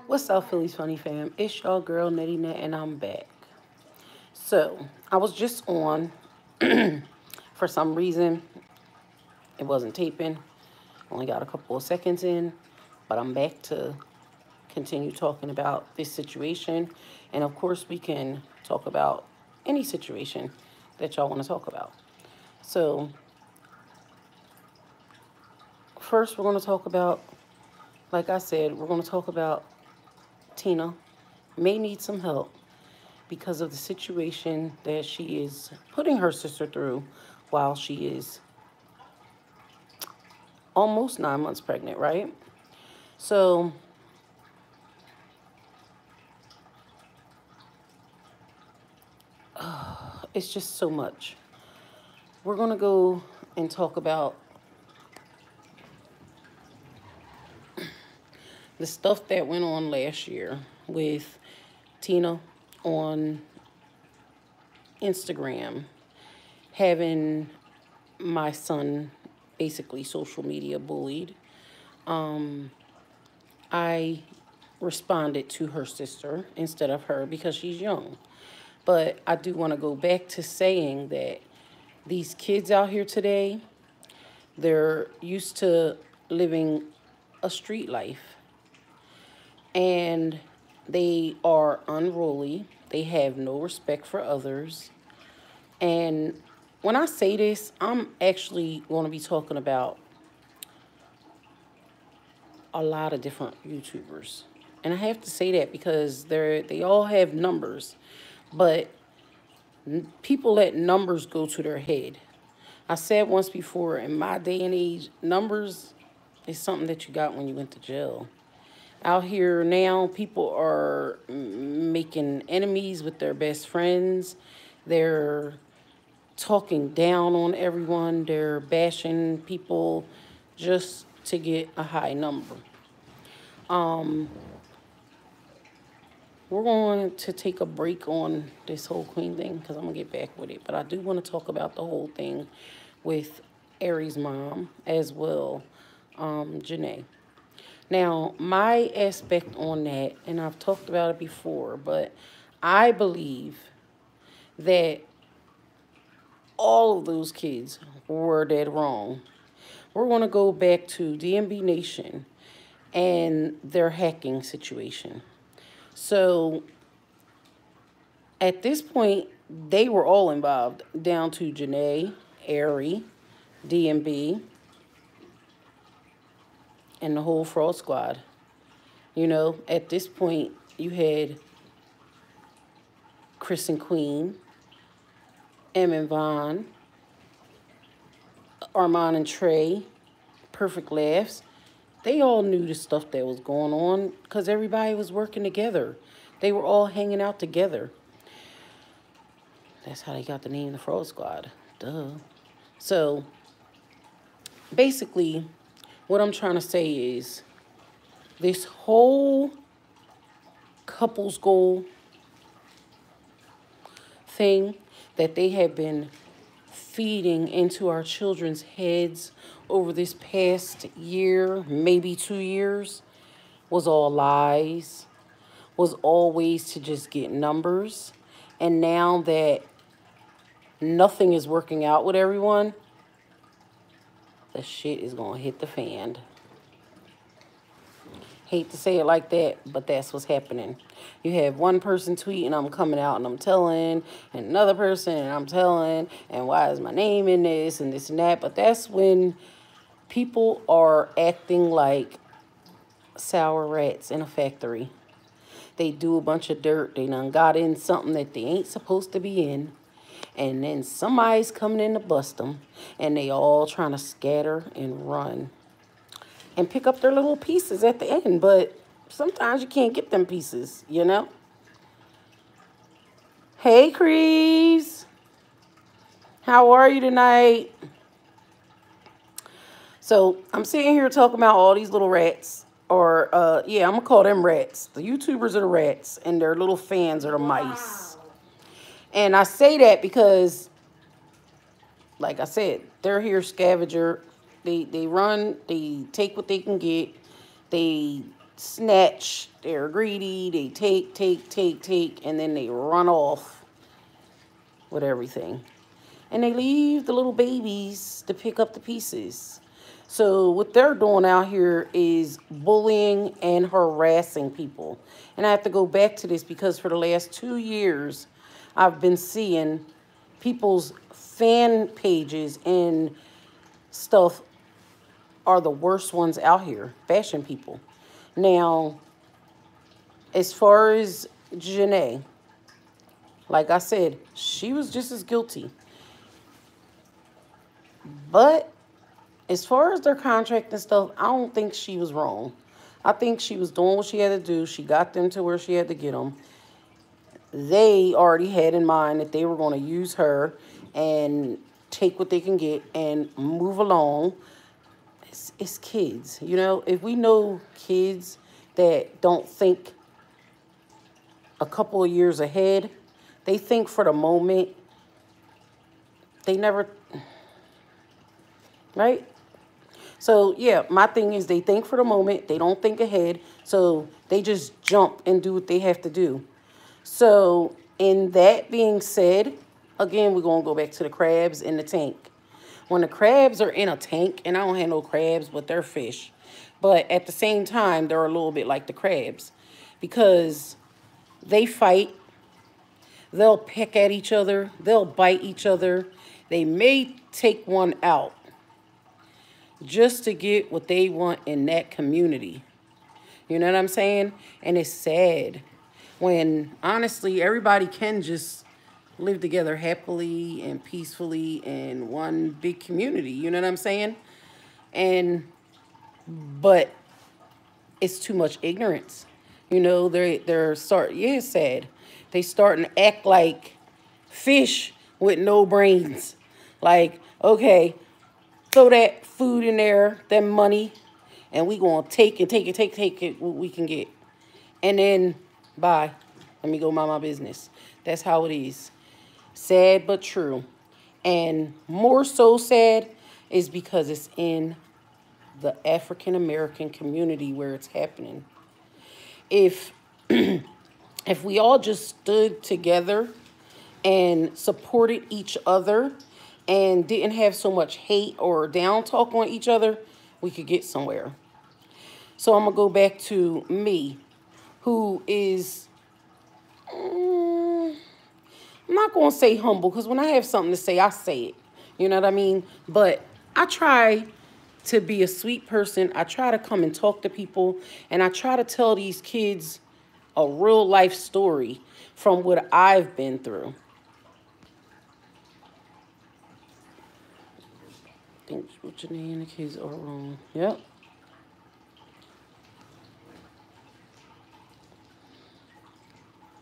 What's up, Philly's Funny Fam? It's your girl, Nettie Net, and I'm back. So, I was just on. For some reason, it wasn't taping. Only got a couple of seconds in. But I'm back to continue talking about this situation. And of course, we can talk about any situation that y'all want to talk about. So, first, we're going to talk about, like I said, we're going to talk about Tina may need some help because of the situation that she is putting her sister through while she is almost 9 months pregnant, right? So it's just so much. We're going to go and talk about the stuff that went on last year with Tina on Instagram having my son basically social media bullied. I responded to her sister instead of her because she's young. But I do want to go back to saying that these kids out here today, they're used to living a street life. And they are unruly. They have no respect for others. And when I say this, I'm actually going to be talking about a lot of different YouTubers. And I have to say that because they all have numbers, but people let numbers go to their head. I said once before, in my day and age, numbers is something that you got when you went to jail. Out here now, people are making enemies with their best friends. They're talking down on everyone. They're bashing people just to get a high number. We're going to take a break on this whole Queen thing because I'm going to get back with it. But I do want to talk about the whole thing with Aries' mom as well, Janae. Now, my aspect on that, and I've talked about it before, but I believe that all of those kids were dead wrong. We're going to go back to DMB Nation and their hacking situation. So, at this point, they were all involved, down to Janae, Ari, DMB, and the whole fraud squad. You know, at this point, you had Chris and Queen, Em and Vaughn, Armand and Trey, Perfect Laughs. They all knew the stuff that was going on because everybody was working together. They were all hanging out together. That's how they got the name the Fraud Squad. Duh. So, basically, what I'm trying to say is this whole couples goal thing that they have been feeding into our children's heads over this past year, maybe 2 years, was all lies, was always to just get numbers. And now that nothing is working out with everyone, the shit is going to hit the fan. Hate to say it like that, but that's what's happening. You have one person tweeting, I'm coming out and I'm telling, and another person, and I'm telling, and why is my name in this and this and that. But that's when people are acting like sour rats in a factory. They do a bunch of dirt. They done got in something that they ain't supposed to be in. And then somebody's coming in to bust them. And they all trying to scatter and run and pick up their little pieces at the end. But sometimes you can't get them pieces, you know? Hey, Crease. How are you tonight? So I'm sitting here talking about all these little rats. Or, yeah, I'm going to call them rats. The YouTubers are the rats, and their little fans are the mice. And I say that because, like I said, they're here scavenger. They run, they take what they can get. They snatch They're greedy. They take, take, take, take, and then they run off with everything. And they leave the little babies to pick up the pieces. So what they're doing out here is bullying and harassing people. And I have to go back to this because for the last 2 years, I've been seeing people's fan pages and stuff are the worst ones out here, bashing people. Now, as far as Janae, like I said, she was just as guilty. But as far as their contract and stuff, I don't think she was wrong. I think she was doing what she had to do. She got them to where she had to get them. They already had in mind that they were going to use her and take what they can get and move along. It's kids. You know, if we know kids that don't think a couple of years ahead, they think for the moment, they never, right? So, yeah, my thing is they think for the moment. They don't think ahead. So they just jump and do what they have to do. So, in that being said, again, we're going to go back to the crabs in the tank. When the crabs are in a tank, and I don't have no crabs, but they're fish. But at the same time, they're a little bit like the crabs. Because they fight. They'll peck at each other. They'll bite each other. They may take one out just to get what they want in that community. You know what I'm saying? And it's sad when, honestly, everybody can just live together happily and peacefully in one big community. You know what I'm saying? But it's too much ignorance. You know, it's sad. They starting to act like fish with no brains. Like, okay, throw that food in there, that money, and we gonna take it what we can get. And then, bye. Let me go mind my business. That's how it is. Sad but true. And more so sad is because it's in the African American community where it's happening. If if we all just stood together and supported each other and didn't have so much hate or down talk on each other, we could get somewhere. So I'm going to go back to me, who is, I'm not going to say humble, because when I have something to say, I say it. You know what I mean? But I try to be a sweet person. I try to come and talk to people, and I try to tell these kids a real life story from what I've been through. I think what Janae and the kids are wrong. Yep.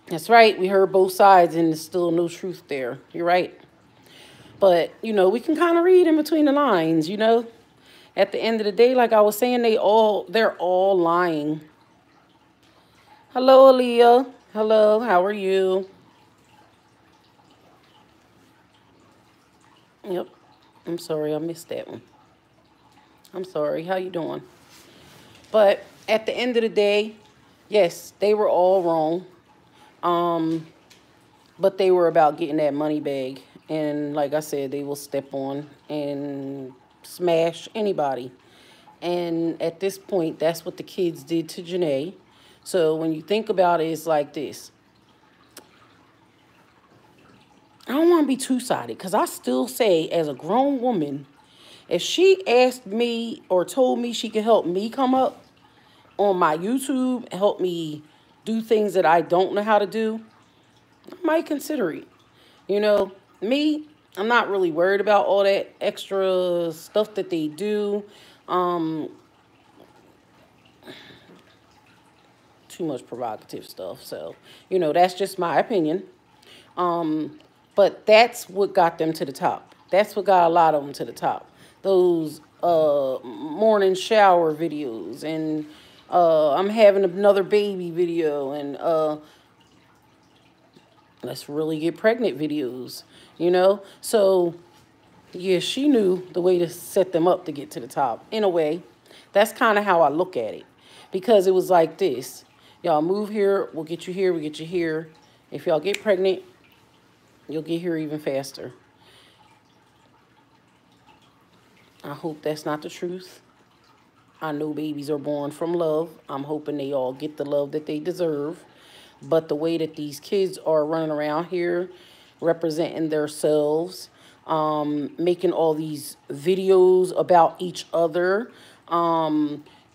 That's right. We heard both sides, and there's still no truth there. You're right. But, you know, we can kind of read in between the lines, you know. At the end of the day, like I was saying, they're all lying. Hello, Aaliyah. Hello, how are you? Yep. I'm sorry, I missed that one. I'm sorry. How you doing? But at the end of the day, yes, they were all wrong. But they were about getting that money bag. And like I said, they will step on and smash anybody. And at this point, that's what the kids did to Janae. So when you think about it, it's like this. I don't want to be two-sided, because I still say, as a grown woman, if she asked me or told me she could help me come up on my YouTube, help me do things that I don't know how to do, I might consider it. You know, me, I'm not really worried about all that extra stuff that they do. Too much provocative stuff. So, you know, that's just my opinion. But that's what got them to the top. That's what got a lot of them to the top. Those morning shower videos, and I'm having another baby video, and let's really get pregnant videos, you know? So, yeah, she knew the way to set them up to get to the top. In a way, that's kind of how I look at it. Because it was like this. Y'all move here, we'll get you here, we'll get you here. If y'all get pregnant, you'll get here even faster. I hope that's not the truth. I know babies are born from love. I'm hoping they all get the love that they deserve. But the way that these kids are running around here, representing themselves, making all these videos about each other,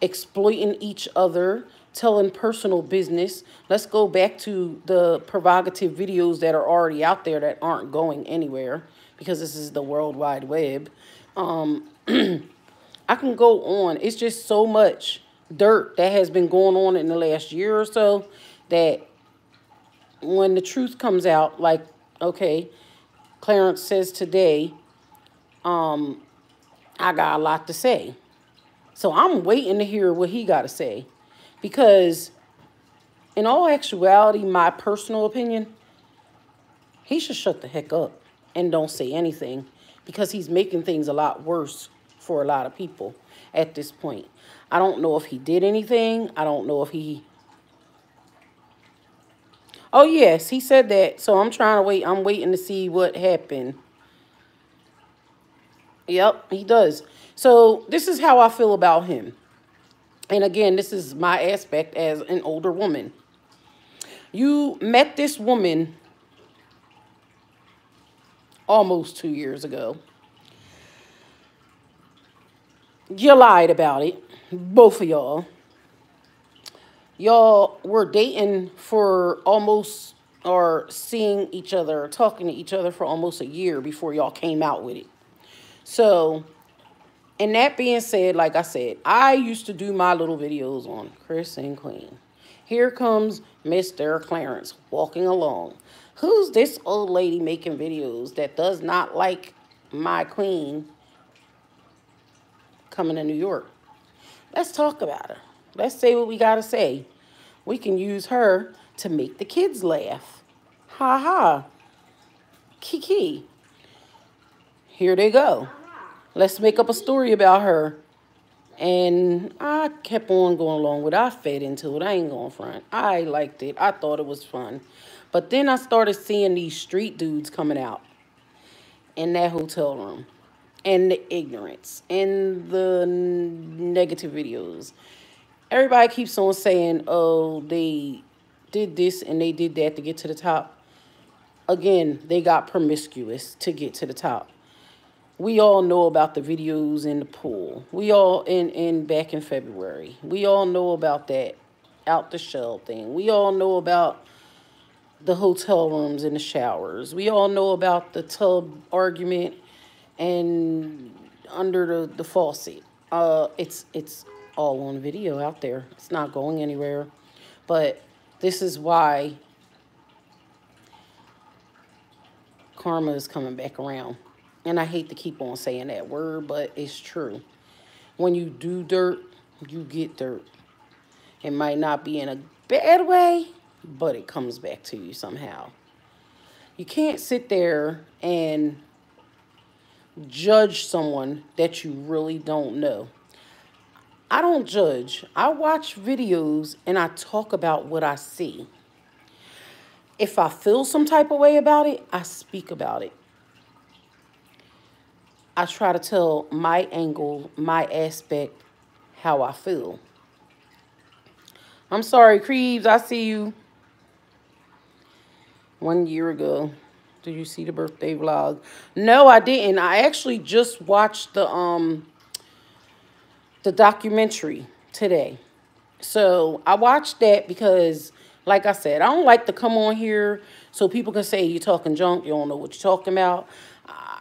exploiting each other, telling personal business. Let's go back to the provocative videos that are already out there that aren't going anywhere because this is the World Wide Web. I can go on. It's just so much dirt that has been going on in the last year or so that when the truth comes out, like, okay, Clarence says today, I got a lot to say. So I'm waiting to hear what he got to say. Because in all actuality, my personal opinion, he should shut the heck up and don't say anything because he's making things a lot worse for a lot of people at this point. I don't know if he did anything. I don't know if he... Oh, yes, he said that. So I'm trying to wait. I'm waiting to see what happened. Yep, he does. So this is how I feel about him. And again, this is my aspect as an older woman. You met this woman almost 2 years ago. You lied about it, both of y'all. Y'all were dating for almost, or seeing each other, talking to each other for almost a year before y'all came out with it. So, and that being said, like I said, I used to do my little videos on Chris and Queen. Here comes Mr. Clarence walking along. Who's this old lady making videos that does not like my queen coming to New York? Let's talk about her. Let's say what we got to say. We can use her to make the kids laugh. Ha ha. Kiki. Here they go. Let's make up a story about her. And I kept on going along with it. I fed into it. I ain't going front. I liked it. I thought it was fun. But then I started seeing these street dudes coming out in that hotel room. And the ignorance. And the negative videos. Everybody keeps on saying, oh, they did this and they did that to get to the top. Again, they got promiscuous to get to the top. We all know about the videos in the pool. We all, in back in February. We all know about that out the shell thing. We all know about the hotel rooms and the showers. We all know about the tub argument and under the faucet. It's all on video out there. It's not going anywhere. But this is why karma is coming back around. And I hate to keep on saying that word, but it's true. When you do dirt, you get dirt. It might not be in a bad way, but it comes back to you somehow. You can't sit there and judge someone that you really don't know. I don't judge. I watch videos and I talk about what I see. If I feel some type of way about it, I speak about it. I try to tell my angle, my aspect, how I feel. I'm sorry, Creeves, I see you. 1 year ago. Did you see the birthday vlog? No, I didn't. I actually just watched the documentary today. So I watched that because, like I said, I don't like to come on here so people can say you're talking junk, you don't know what you're talking about.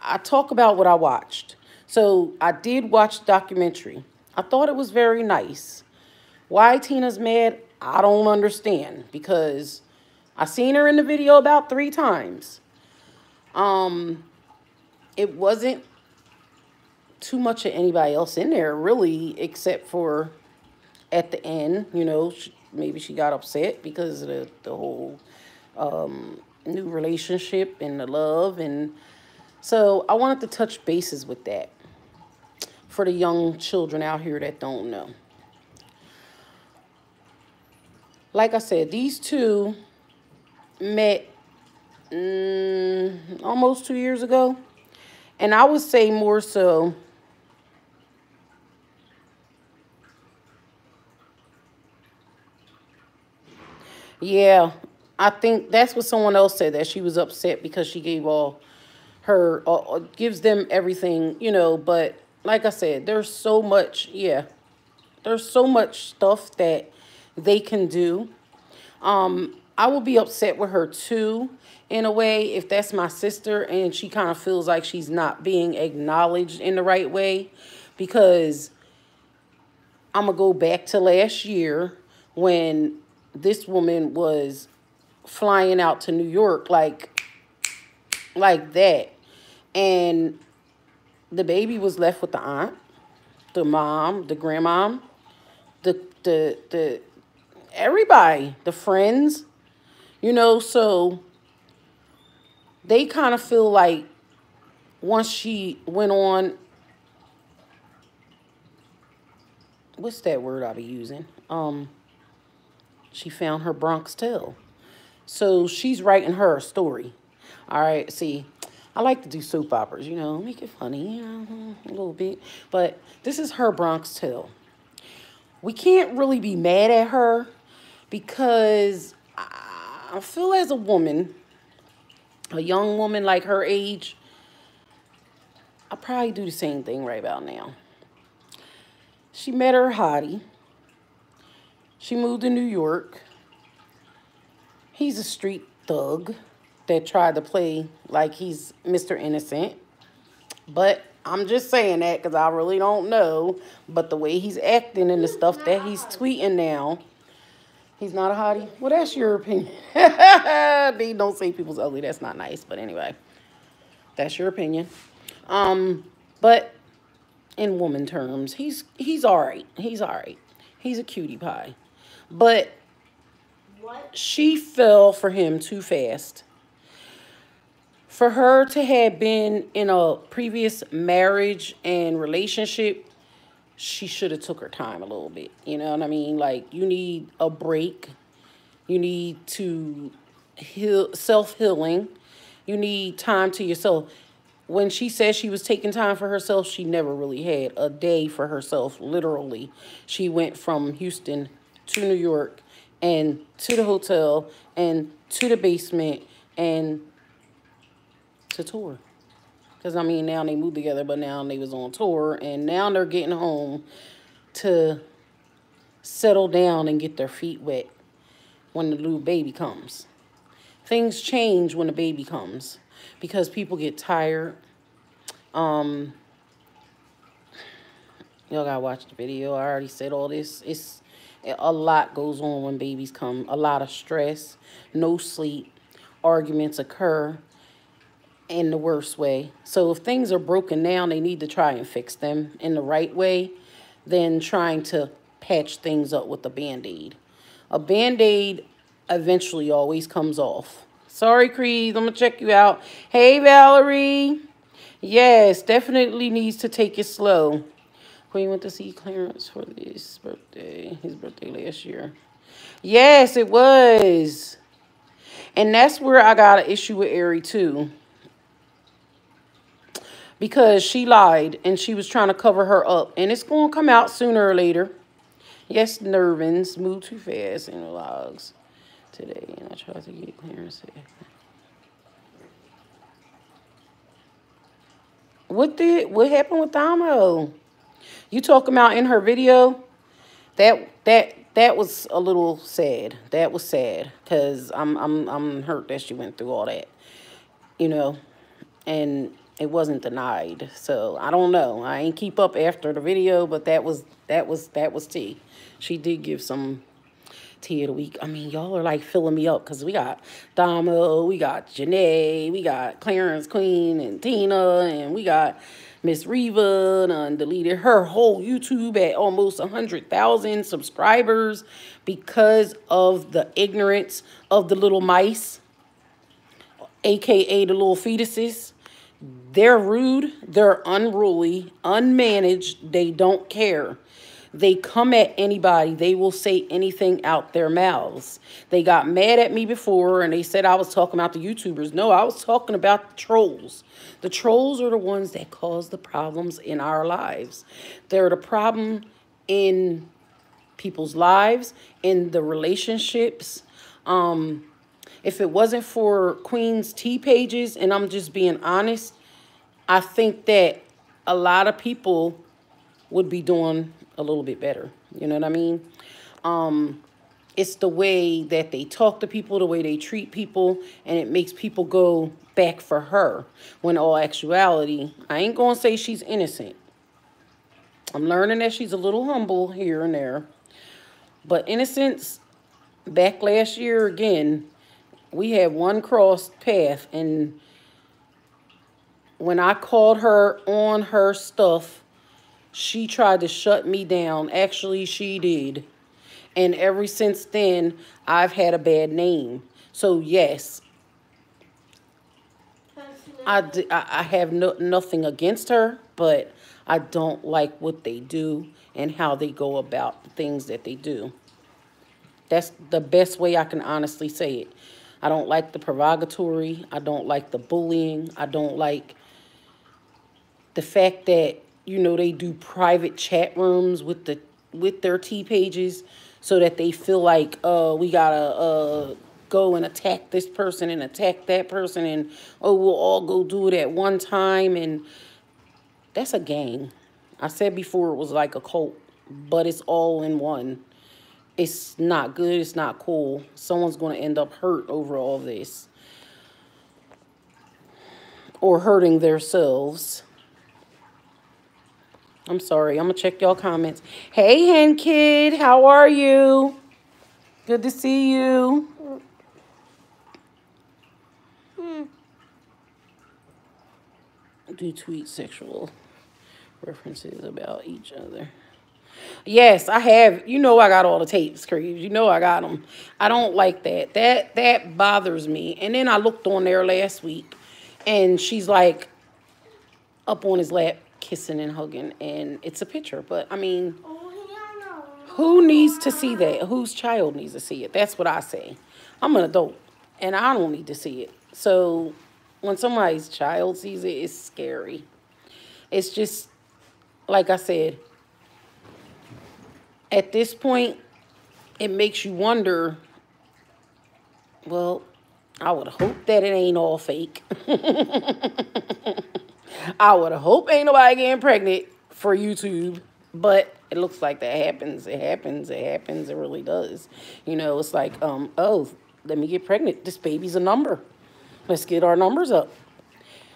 I talk about what I watched. So I did watch the documentary. I thought it was very nice. Why Tina's mad, I don't understand. Because I seen her in the video about 3 times. It wasn't too much of anybody else in there, really, except for at the end, you know, maybe she got upset because of the whole new relationship and the love. And so I wanted to touch bases with that for the young children out here that don't know. Like I said, these two met almost 2 years ago. And I would say more so, yeah, I think that's what someone else said, that she was upset because she gave all her, gives them everything, but like I said, there's so much, yeah, there's so much stuff that they can do. I will be upset with her too, in a way, if that's my sister and she kind of feels like she's not being acknowledged in the right way. Because I'm going to go back to last year when this woman was flying out to New York like that. And the baby was left with the aunt, the mom, the grandmom, the everybody, the friends, so they kind of feel like once she went on, what's that word I be using? She found her Bronx tale. So she's writing her a story. All right, see, I like to do soap operas, make it funny, a little bit. But this is her Bronx tale. We can't really be mad at her because I feel as a woman, a young woman like her age, I'll probably do the same thing right about now. She met her hottie. She moved to New York. He's a street thug that tried to play like he's Mr. Innocent. But I'm just saying that because I really don't know. But the way he's acting and the stuff that he's tweeting now, he's not a hottie. Well, that's your opinion. They don't say people's ugly. That's not nice. But anyway, that's your opinion. But in woman terms, he's all right. He's all right. He's a cutie pie. But she fell for him too fast. For her to have been in a previous marriage and relationship, she should have took her time a little bit. You know what I mean? Like, you need a break. You need to heal, self-healing. You need time to yourself. When she said she was taking time for herself, she never really had a day for herself, literally. She went from Houston to New York and to the hotel and to the basement and to tour. Because, I mean, now they moved together, but now they was on tour. And now they're getting home to settle down and get their feet wet when the little baby comes. Things change when the baby comes because people get tired. Y'all gotta watch the video. I already said all this. It's a lot goes on when babies come. A lot of stress, no sleep, arguments occur in the worst way. So if things are broken down, they need to try and fix them in the right way than trying to patch things up with a Band-Aid. A Band-Aid eventually always comes off. Sorry, Creed. I'm going to check you out. Hey, Valerie. Yes, definitely needs to take it slow. Queen went to see Clarence for his birthday last year. Yes, it was. And that's where I got an issue with Ari, too. Because she lied and she was trying to cover her up. And it's going to come out sooner or later. Yes, Nervins moved too fast in the logs today. And I tried to get Clarence. What happened with Damo? You talking about in her video? That was a little sad. That was sad because I'm hurt that she went through all that, and it wasn't denied. So I don't know. I ain't keep up after the video, but that was tea. She did give some tea of the week. I mean, y'all are like filling me up because we got Damo, we got Janae, we got Clarence Queen and Tina, and we got Miss Reva and deleted her whole YouTube at almost 100,000 subscribers because of the ignorance of the little mice, aka the little fetuses. They're rude, they're unruly, unmanaged, they don't care. They come at anybody. They will say anything out their mouths. They got mad at me before and they said I was talking about the YouTubers. No, I was talking about the trolls. The trolls are the ones that cause the problems in our lives. They're the problem in people's lives, in the relationships. If it wasn't for Queen's Tea pages, and I'm just being honest, I think that a lot of people would be doing a little bit better. You know what I mean? It's the way that they talk to people, the way they treat people, and it makes people go back for her. When all actuality, I ain't going to say she's innocent. I'm learning that she's a little humble here and there. But innocence, back last year again, we had one crossed path, and when I called her on her stuff, she tried to shut me down. Actually, she did. And ever since then, I've had a bad name. So, yes, I have nothing against her, but I don't like what they do and how they go about the things that they do. That's the best way I can honestly say it. I don't like the provocatory. I don't like the bullying. I don't like the fact that, you know, they do private chat rooms with their T pages so that they feel like, we gotta go and attack this person and attack that person, and we'll all go do it at one time. And that's a gang. I said before it was like a cult, but it's all in one. It's not good. It's not cool. Someone's going to end up hurt over all this, or hurting themselves. I'm sorry. I'm going to check y'all comments. Hey, Hen Kid. How are you? Good to see you. Do tweet sexual references about each other. Yes, I have. You know I got all the tapes, Creeves. You know I got them. I don't like that. That bothers me. And then I looked on there last week, and she's like up on his lap, kissing and hugging, and it's a picture. But, I mean, who needs to see that? Whose child needs to see it? That's what I say. I'm an adult, and I don't need to see it. So when somebody's child sees it, it's scary. It's just, like I said, at this point, it makes you wonder, well, I would hope that it ain't all fake. I would hope ain't nobody getting pregnant for YouTube. But it looks like that happens. It happens. It happens. It really does. You know, it's like, oh, let me get pregnant. This baby's a number. Let's get our numbers up.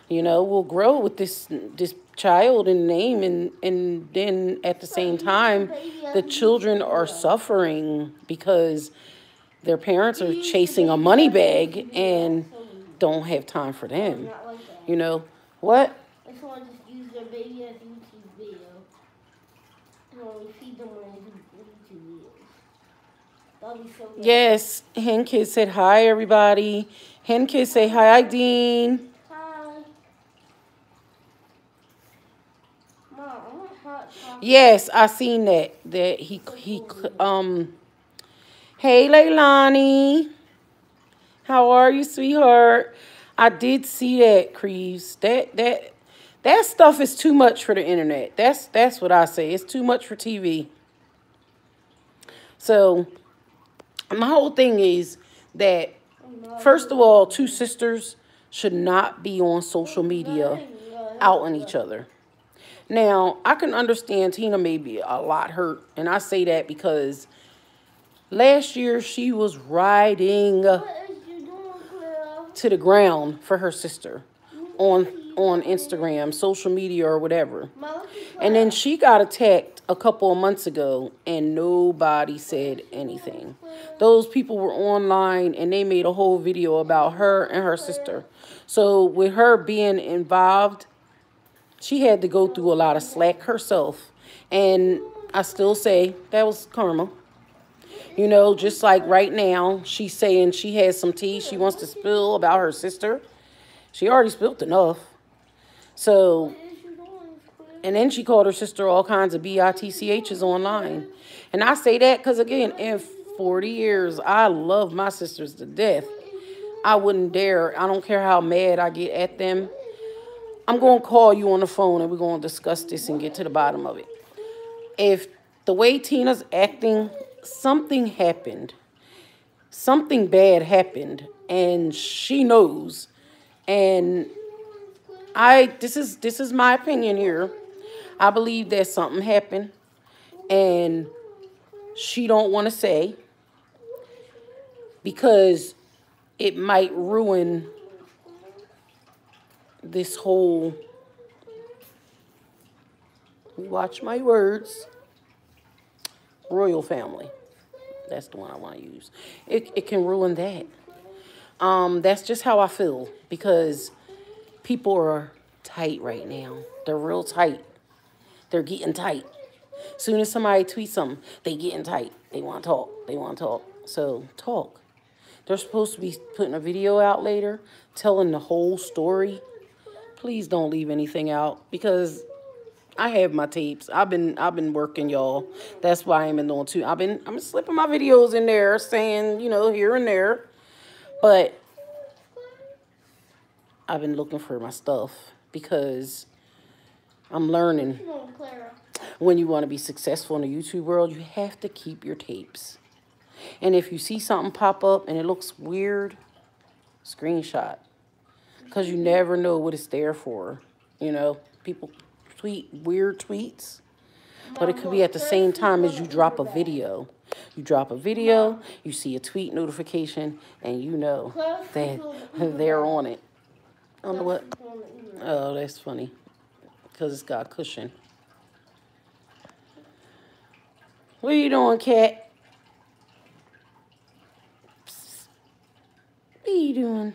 You know, we'll grow with this child and name, and then at the same time, the children are suffering because their parents are chasing a money bag and don't have time for them. You know, what? I just want to just use their baby as a YouTube video. And only feed them when they do YouTube videos. That'll be so good. Yes, Hen Kid said hi, everybody. Hen Kid say hi, Dean. Yes, I seen that he hey Leilani, how are you, sweetheart? I did see that, Creeves. That stuff is too much for the internet. That's what I say. It's too much for TV. So my whole thing is that, first of all, two sisters should not be on social media out on each other. Now, I can understand Tina may be a lot hurt, and I say that because last year she was riding to the ground for her sister on Instagram, social media, or whatever. And then she got attacked a couple of months ago, and nobody said anything. Those people were online, and they made a whole video about her and her sister. So with her being involved, she had to go through a lot of slack herself. And I still say that was karma. You know, just like right now, she's saying she has some tea she wants to spill about her sister. She already spilled enough. So And then she called her sister all kinds of bitchs online. And I say that because, again, in 40 years, I love my sisters to death. I wouldn't dare. I don't care how mad I get at them. I'm going to call you on the phone and we're going to discuss this and get to the bottom of it. If the way Tina's acting, something happened. Something bad happened. And she knows. And this is my opinion here. I believe that something happened and she don't want to say because it might ruin this whole, watch my words, royal family. That's the one I want to use. It can ruin that. That's just how I feel because people are tight right now. They're real tight. They're getting tight. Soon as somebody tweets something, they getting tight. They want to talk. They want to talk. So talk. They're supposed to be putting a video out later, telling the whole story. Please don't leave anything out because I have my tapes. I've been working, y'all. That's why I ain't been doing too. I'm slipping my videos in there, saying, you know, here and there, but I've been looking for my stuff because I'm learning. When you want to be successful in the YouTube world, you have to keep your tapes. And if you see something pop up and it looks weird, screenshot. Because you never know what it's there for. You know, people tweet weird tweets. But it could be at the same time as you drop a video. You drop a video, you see a tweet notification, and you know that they're on it. I don't know what. Oh, that's funny. Because it's got cushion. What are you doing, cat? Psst. What are you doing?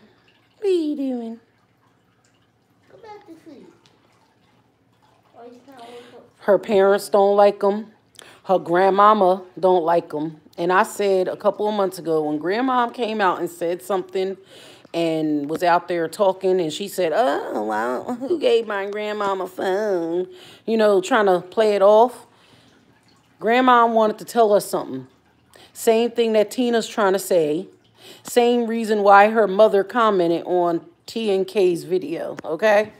What are you doing? Go back to sleep. Her parents don't like them. Her grandmama don't like them. And I said a couple of months ago when grandmom came out and said something and was out there talking and she said, oh, well, who gave my grandmama a phone? You know, trying to play it off. Grandma wanted to tell us something. Same thing that Tina's trying to say. Same reason why her mother commented on T&K's video, okay?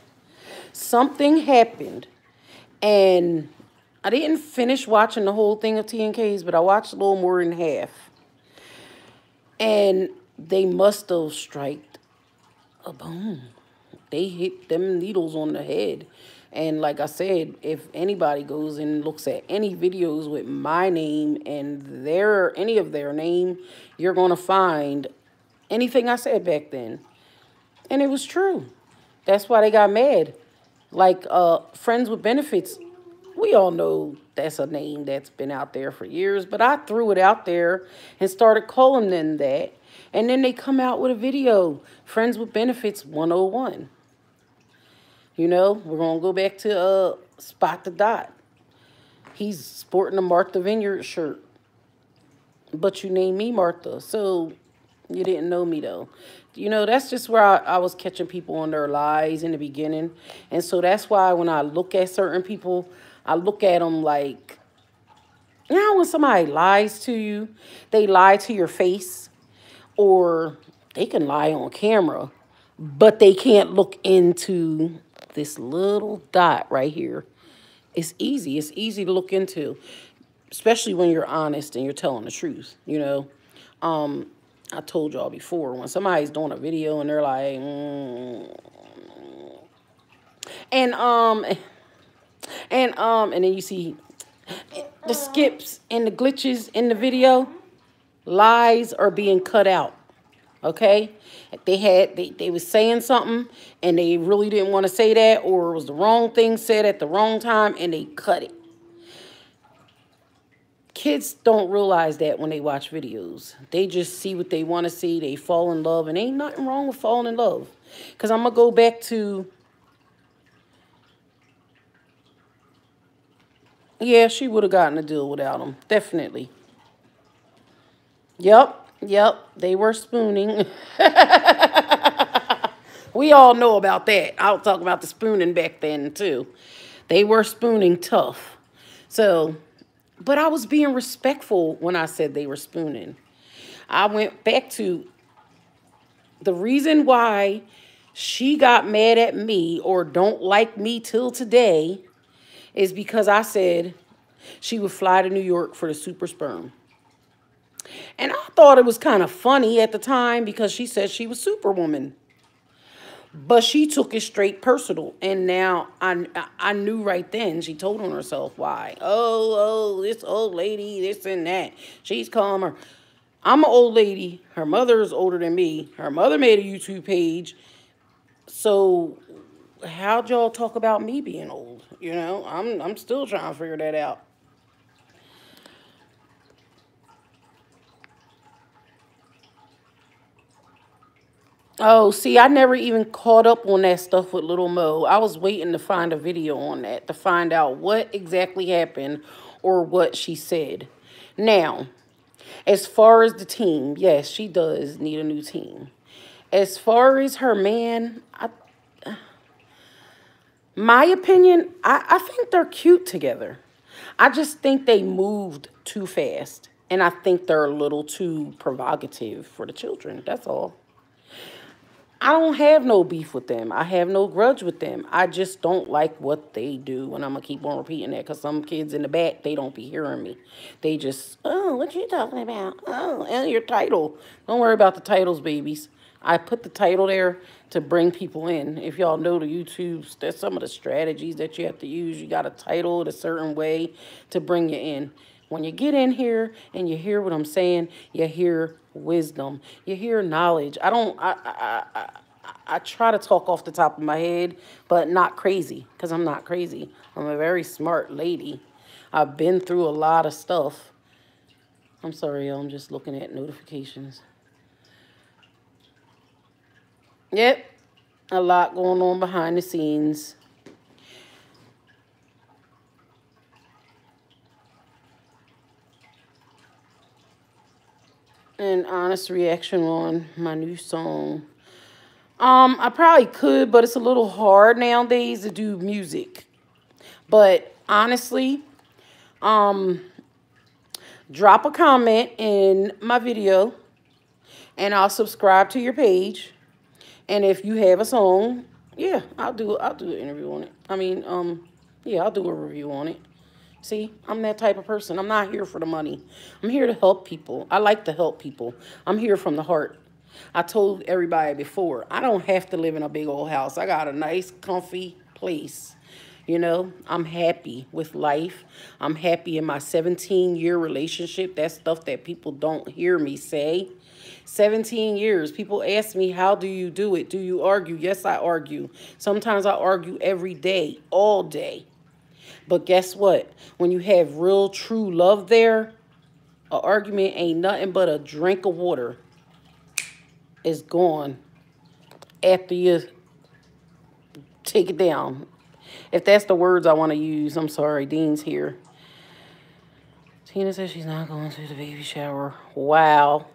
Something happened. And I didn't finish watching the whole thing of T&K's, but I watched a little more than half. And they must have striked a bone. They hit them needles on the head. And like I said, if anybody goes and looks at any videos with my name and any of their name, you're going to find anything I said back then. And it was true. That's why they got mad. Like Friends with Benefits, we all know that's a name that's been out there for years, but I threw it out there and started calling them that. And then they come out with a video, Friends with Benefits 101. You know, we're going to go back to Spot the Dot. He's sporting a Martha Vineyard shirt. But you named me Martha, so you didn't know me, though. You know, that's just where I was catching people on their lies in the beginning. And so that's why when I look at certain people, I look at them like, you know, when somebody lies to you, they lie to your face. Or they can lie on camera, but they can't look into this little dot right here. It's easy. It's easy to look into, especially when you're honest and you're telling the truth, you know. I told y'all before, when somebody's doing a video and they're like, and then you see the skips and the glitches in the video, lies are being cut out. Okay, they was saying something and they really didn't want to say that, or it was the wrong thing said at the wrong time and they cut it. Kids don't realize that when they watch videos. They just see what they want to see. They fall in love, and ain't nothing wrong with falling in love. Because I'm going to go back to, yeah, she would have gotten a deal without him. Definitely. Yep, they were spooning. We all know about that. I'll talk about the spooning back then, too. They were spooning tough. So, but I was being respectful when I said they were spooning. I went back to the reason why she got mad at me or don't like me till today is because I said she would fly to New York for the super sperm. And I thought it was kind of funny at the time because she said she was Superwoman. But she took it straight personal. And now I knew right then she told on herself why. Oh, this old lady, this and that. She's calmer. I'm an old lady. Her mother is older than me. Her mother made a YouTube page. So how'd y'all talk about me being old? You know, I'm still trying to figure that out. Oh, see, I never even caught up on that stuff with Little Mo. I was waiting to find a video on that to find out what exactly happened or what she said. Now, as far as the team, yes, she does need a new team. As far as her man, my opinion, I think they're cute together. I just think they moved too fast. And I think they're a little too provocative for the children. That's all. I don't have no beef with them. I have no grudge with them. I just don't like what they do. And I'm going to keep on repeating that because some kids in the back, they don't be hearing me. They just, oh, what you talking about? Oh, and your title. Don't worry about the titles, babies. I put the title there to bring people in. If y'all know the YouTubes, that's some of the strategies that you have to use. You got to title it a certain way to bring you in. When you get in here and you hear what I'm saying, you hear wisdom, you hear knowledge. I try to talk off the top of my head, but not crazy, because I'm not crazy. I'm a very smart lady. I've been through a lot of stuff. I'm sorry, y'all. I'm just looking at notifications. Yep, a lot going on behind the scenes. An honest reaction on my new song. I probably could, but it's a little hard nowadays to do music. But honestly, um, drop a comment in my video and I'll subscribe to your page. And if you have a song, yeah, I'll do an interview on it. Yeah, I'll do a review on it. See, I'm that type of person. I'm not here for the money. I'm here to help people. I like to help people. I'm here from the heart. I told everybody before, I don't have to live in a big old house. I got a nice, comfy place. You know, I'm happy with life. I'm happy in my 17-year relationship. That's stuff that people don't hear me say. 17 years. People ask me, how do you do it? Do you argue? Yes, I argue. Sometimes I argue every day, all day. But guess what? When you have real, true love there, an argument ain't nothing but a drink of water. It's gone after you take it down. If that's the words I want to use, I'm sorry. Dean's here. Tina says she's not going to the baby shower. Wow.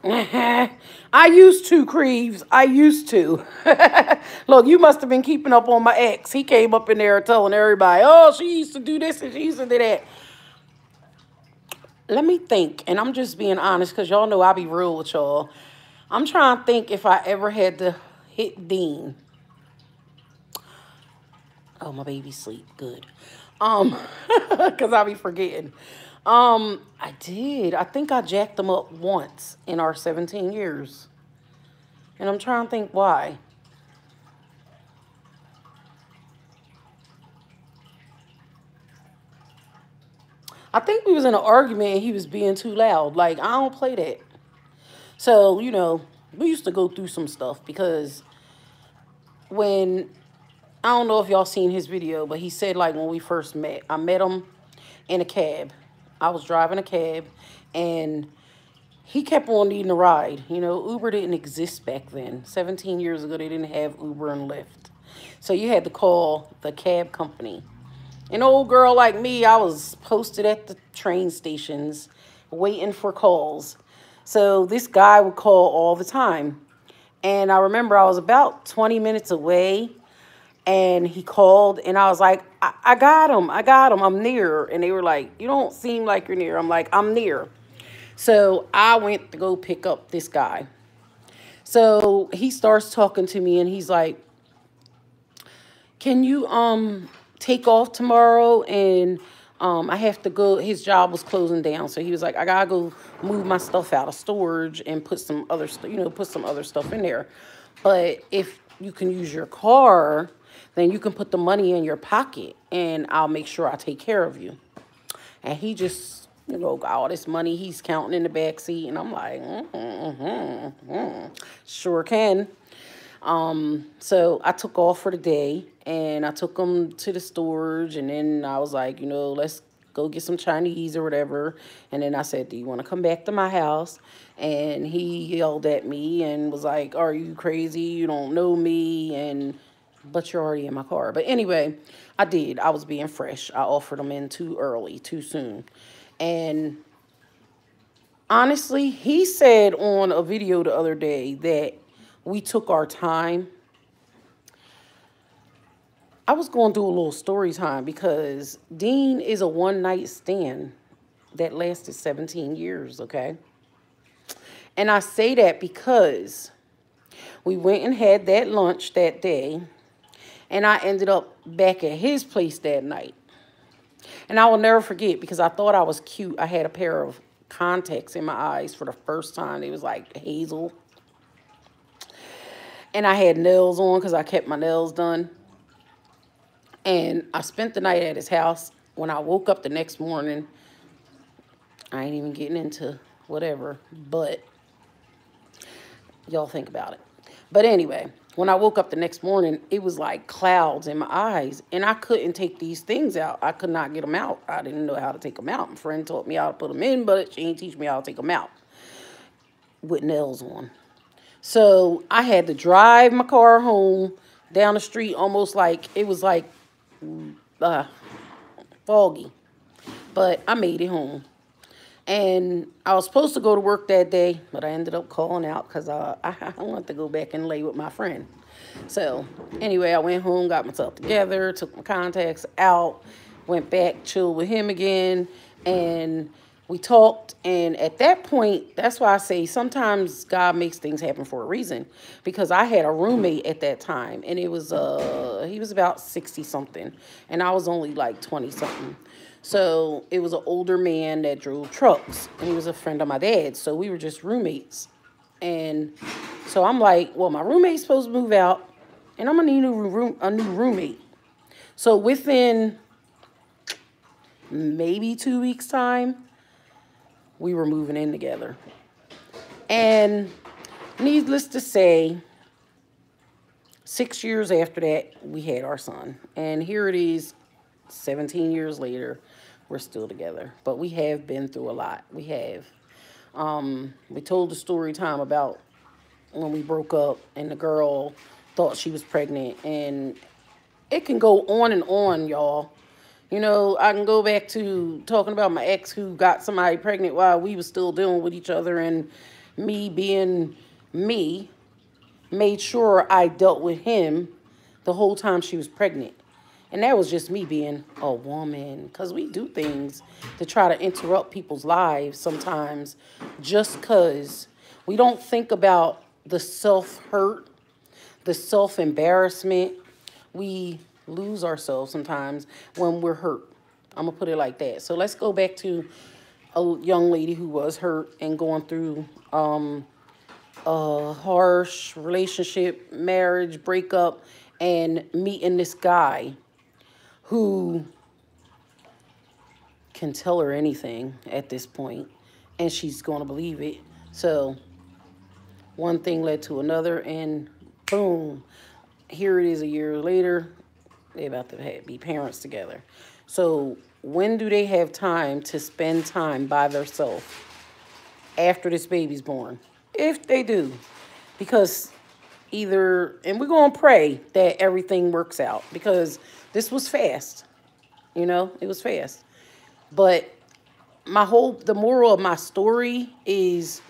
I used to, Creeves. I used to. Look, you must have been keeping up on my ex. He came up in there telling everybody, oh, she used to do this and she used to do that. Let me think, and I'm just being honest because y'all know I be real with y'all. I'm trying to think if I ever had to hit Dean. Oh, my baby's sleep. Good. Because I be forgetting. I did. I think I jacked them up once in our 17 years. And I'm trying to think why. I think we was in an argument and he was being too loud. Like, I don't play that. So, you know, we used to go through some stuff because when, I don't know if y'all seen his video, but he said, like, when we first met, I met him in a cab. I was driving a cab and he kept on needing a ride. You know, Uber didn't exist back then. 17 years ago, they didn't have Uber and Lyft. So you had to call the cab company. An old girl like me, I was posted at the train stations waiting for calls. So this guy would call all the time. And I remember I was about 20 minutes away, and he called, and I was like, I got him. I got him. I'm near. And they were like, you don't seem like you're near. I'm like, I'm near. So I went to go pick up this guy. So he starts talking to me, and he's like, can you take off tomorrow? And I have to go. His job was closing down, so he was like, I gotta go move my stuff out of storage and put some other put some other stuff in there. But if you can use your car, then you can put the money in your pocket, and I'll make sure I take care of you. And he just, got all this money he's counting in the back seat, and I'm like, sure can. So I took off for the day, and I took him to the storage, and then I was like, let's go get some Chinese or whatever. And then I said, do you want to come back to my house? And he yelled at me and was like, are you crazy? You don't know me, and but you're already in my car. But anyway, I did. I was being fresh. I offered him in too early, too soon. And honestly, he said on a video the other day that we took our time. I was going through a little story time because Dean is a one-night stand that lasted 17 years, okay? And I say that because we went and had that lunch that day, and I ended up back at his place that night. And I will never forget because I thought I was cute. I had a pair of contacts in my eyes for the first time. It was like hazel. And I had nails on because I kept my nails done. And I spent the night at his house. When I woke up the next morning, I ain't even getting into whatever, but y'all think about it. But anyway, when I woke up the next morning, it was like clouds in my eyes, and I couldn't take these things out. I could not get them out. I didn't know how to take them out. My friend taught me how to put them in, but she didn't teach me how to take them out with nails on. So I had to drive my car home down the street almost like it was like foggy. But I made it home. And I was supposed to go to work that day, but I ended up calling out because I wanted to go back and lay with my friend. So anyway, I went home, got myself together, took my contacts out, went back, chilled with him again, and we talked. And at that point, that's why I say sometimes God makes things happen for a reason. Because I had a roommate at that time, and it was he was about 60 something, and I was only like 20 something. So it was an older man that drove trucks, and he was a friend of my dad's. So we were just roommates. And so I'm like, well, my roommate's supposed to move out, and I'm going to need a new roommate. So within maybe 2 weeks' time, we were moving in together. And needless to say, 6 years after that, we had our son. And here it is, 17 years later, we're still together. But we have been through a lot. We have. We told the story time about when we broke up and the girl thought she was pregnant. And it can go on, y'all. I can go back to talking about my ex who got somebody pregnant while we was still dealing with each other, and me being me made sure I dealt with him the whole time she was pregnant. And that was just me being a woman, because we do things to try to interrupt people's lives sometimes just because we don't think about the self-hurt, the self-embarrassment. We lose ourselves sometimes when we're hurt. I'm going to put it like that. So let's go back to a young lady who was hurt and going through a harsh relationship, marriage, breakup, and meeting this guy who can tell her anything at this point, and she's going to believe it. So one thing led to another, and boom, here it is a year later. They're about to be parents together. So when do they have time to spend time by themselves after this baby's born? If they do. Because and we're going to pray that everything works out, because this was fast. It was fast. But the moral of my story is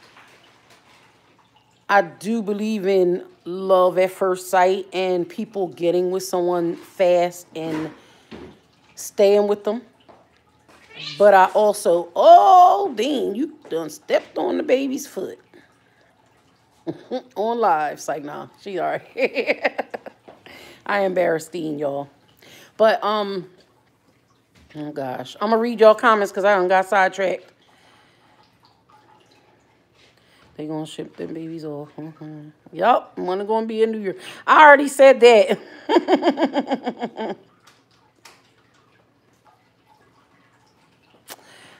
I do believe in love at first sight and people getting with someone fast and staying with them. But I also, oh, Dean, you done stepped on the baby's foot on live. It's like, nah, she all right. I embarrassed Dean, y'all. But, oh gosh. I'm going to read y'all comments because I done got sidetracked. They gonna ship them babies off. Yup, one gonna be in New York. I already said that.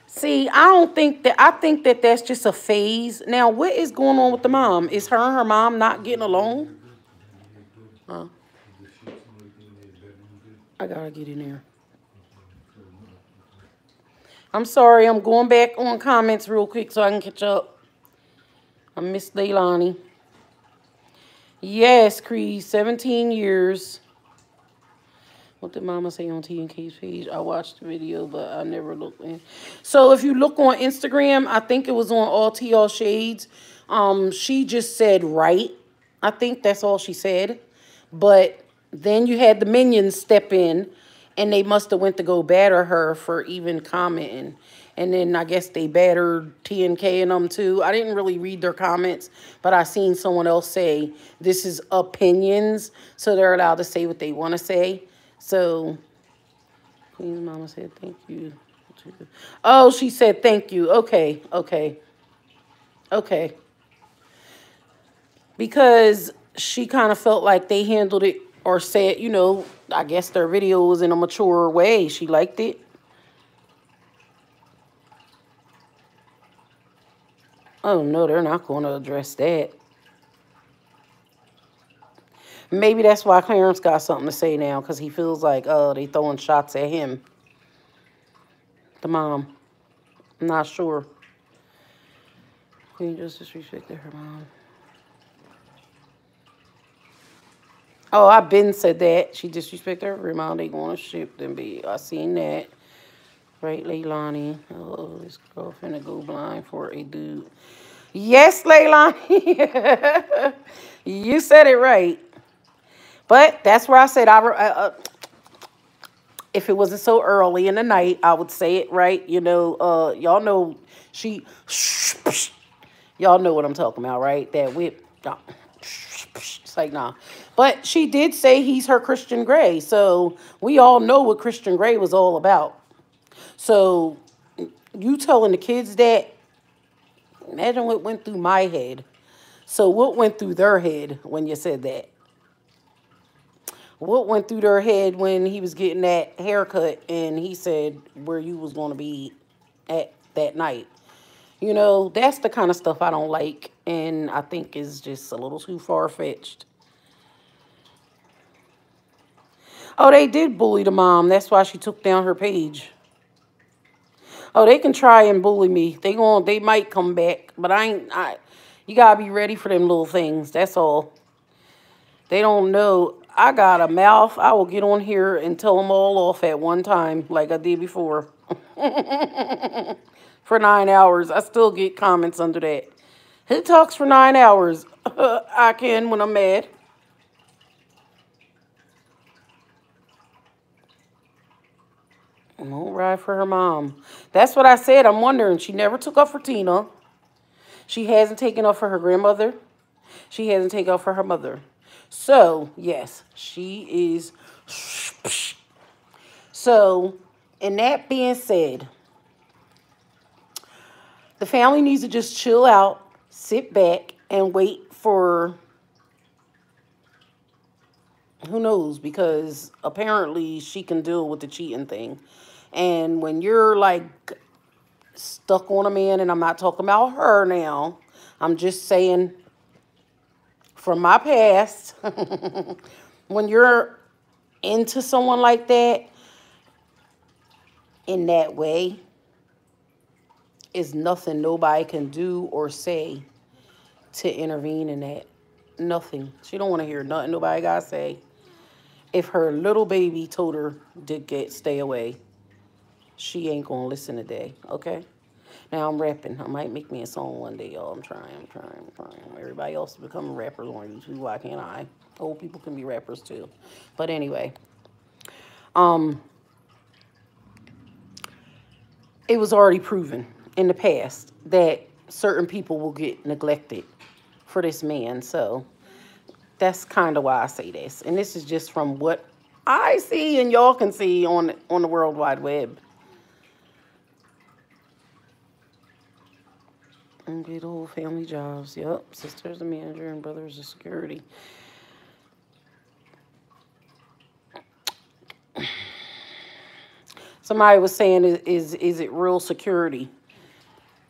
See, I don't think that. I think that that's just a phase. Now, what is going on with the mom? Is her and her mom not getting along? Huh? I gotta get in there. I'm sorry. I'm going back on comments real quick so I can catch up. I miss Leilani. Yes, Creed, 17 years. What did Mama say on T and K's page? I watched the video, but I never looked in. So if you look on Instagram, I think it was on All Tea All Shades. She just said right. I think that's all she said. But then you had the minions step in, and they must have went to go batter her for even commenting. And then I guess they battered T and K and them too. I didn't really read their comments, but I seen someone else say this is opinions, so they're allowed to say what they want to say. So, Queen's mama said thank you. Oh, she said thank you. Okay, okay, okay. Because she kind of felt like they handled it or said, you know, I guess their video was in a mature way. She liked it. Oh, no, they're not going to address that. Maybe that's why Clarence got something to say now, because he feels like, oh, they throwing shots at him. The mom. I'm not sure. Queen just disrespected her mom. Oh, I been said that. She disrespected her mom. They going to ship them be. I seen that. Right, Leilani. Oh, this girl finna go blind for a dude. Yes, Leilani. You said it right. But that's where I said if it wasn't so early in the night, I would say it right. You know, y'all know y'all know what I'm talking about, right? That whip. It's like, nah. But she did say he's her Christian Grey. So we all know what Christian Grey was all about. So you telling the kids that, imagine what went through my head. So what went through their head when you said that? What went through their head when he was getting that haircut and he said where you was going to be at that night? You know, that's the kind of stuff I don't like, and I think is just a little too far-fetched. Oh, they did bully the mom. That's why she took down her page. Oh, they can try and bully me. They might come back, but you got to be ready for them little things. That's all. They don't know. I got a mouth. I will get on here and tell them all off at one time like I did before. For 9 hours. I still get comments under that. Who talks for 9 hours? I can when I'm mad. Won't ride for her mom. That's what I said. I'm wondering. She never took up for Tina. She hasn't taken up for her grandmother. She hasn't taken up for her mother. So, yes, she is. So, and that being said, the family needs to just chill out, sit back, and wait for, who knows, because apparently she can deal with the cheating thing. And when you're like stuck on a man, and I'm not talking about her now, I'm just saying from my past, when you're into someone like that, in that way, is nothing nobody can do or say to intervene in that. Nothing. She don't want to hear nothing nobody got to say. If her little baby told her to stay away, she ain't going to listen today, okay? Now I'm rapping. I might make me a song one day, y'all. I'm trying. Everybody else is becoming rappers on YouTube. Why can't I? Old people can be rappers too. But anyway, um, it was already proven in the past that certain people will get neglected for this man. So that's kind of why I say this. And this is just from what I see and y'all can see on the World Wide Web. And get old family jobs. Yep. Sister's a manager and brother's a security. Somebody was saying, is it real security?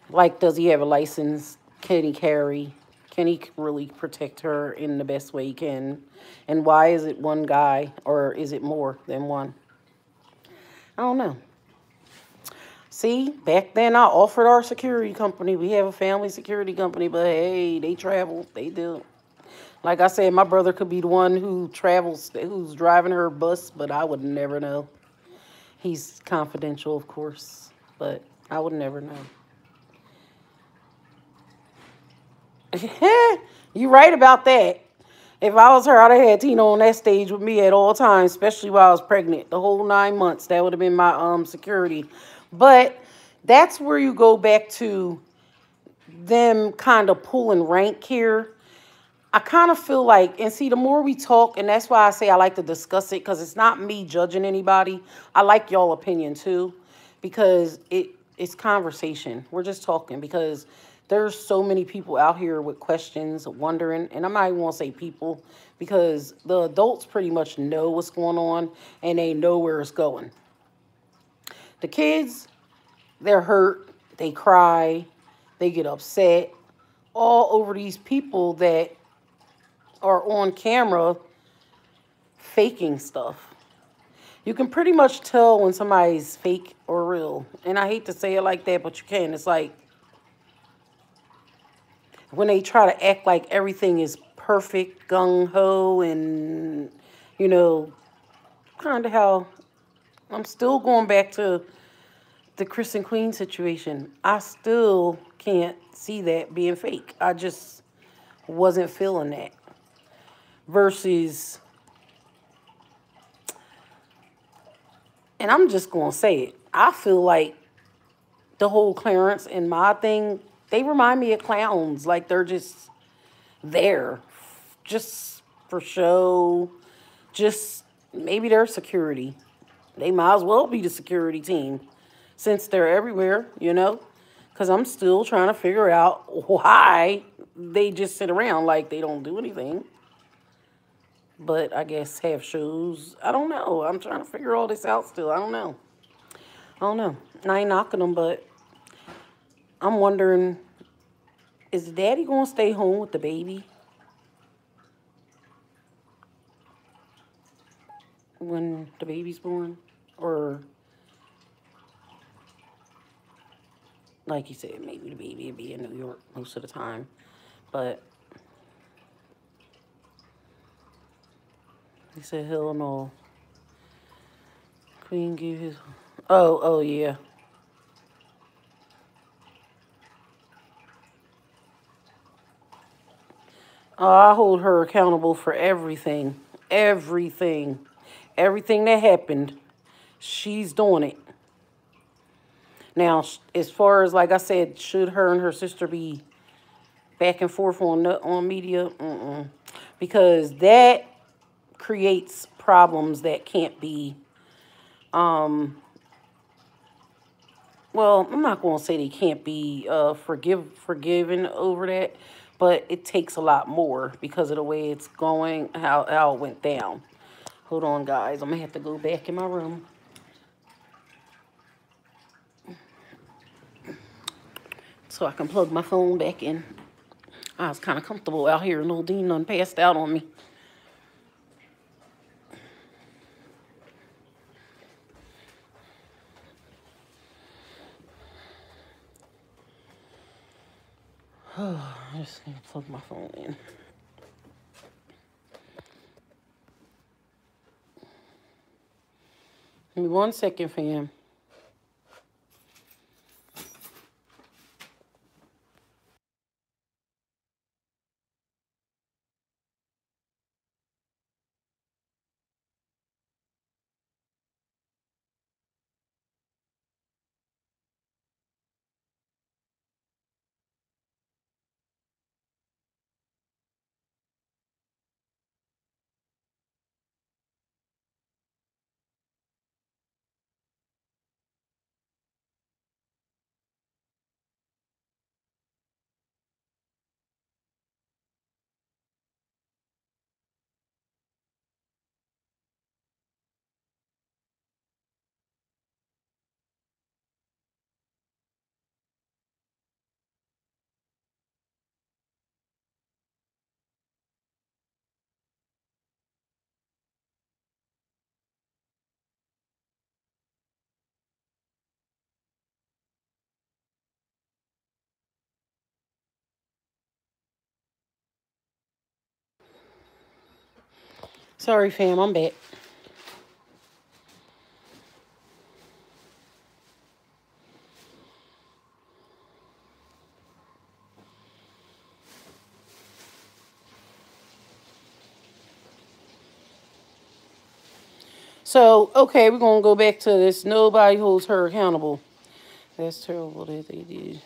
Like, does he have a license? Can he carry? Can he really protect her in the best way he can? And why is it one guy, or is it more than one? I don't know. See, back then I offered our security company. We have a family security company, but hey, they travel. They do. Like I said, my brother could be the one who travels, who's driving her bus, but I would never know. He's confidential, of course, but I would never know. You right about that. If I was her, I'd have had Tina on that stage with me at all times, especially while I was pregnant. The whole 9 months, that would have been my security. But that's where you go back to them kind of pulling rank here. I kind of feel like, and see, the more we talk, and that's why I say I like to discuss it, because it's not me judging anybody. I like y'all opinion too, because it's conversation. We're just talking, because there's so many people out here with questions, wondering, and I'm not even going to say people, because the adults pretty much know what's going on, and they know where it's going. The kids, they're hurt, they cry, they get upset, all over these people that are on camera faking stuff. You can pretty much tell when somebody's fake or real. And I hate to say it like that, but you can. It's like when they try to act like everything is perfect, gung-ho, and, you know, kind of how I'm still going back to the Chris and Queen situation. I still can't see that being fake. I just wasn't feeling that. Versus, and I'm just going to say it, I feel like the whole Clarence and my thing, they remind me of clowns. Like they're just there, just for show, just maybe they're security. They might as well be the security team since they're everywhere, you know? Because I'm still trying to figure out why they just sit around like they don't do anything. But I guess have shows. I don't know. I'm trying to figure all this out still. I don't know. And I ain't knocking them, but I'm wondering, is daddy going to stay home with the baby when the baby's born? Or, like you said, maybe the baby will be in New York most of the time. But he said, hell no. Queen gave his... Oh, yeah. I hold her accountable for everything. Everything. Everything that happened, she's doing it. Now, as far as, like I said, should her and her sister be back and forth on media? Because that creates problems that can't be, well, I'm not going to say they can't be forgiven over that, but it takes a lot more because of the way it's going, how it went down. Hold on, guys. I'm going to have to go back in my room. So I can plug my phone back in. I was kind of comfortable out here, and little Dean done passed out on me. I just need to plug my phone in. Give me 1 second, fam. Sorry, fam, I'm back. So, okay, we're going to go back to this. Nobody holds her accountable. That's terrible that they did.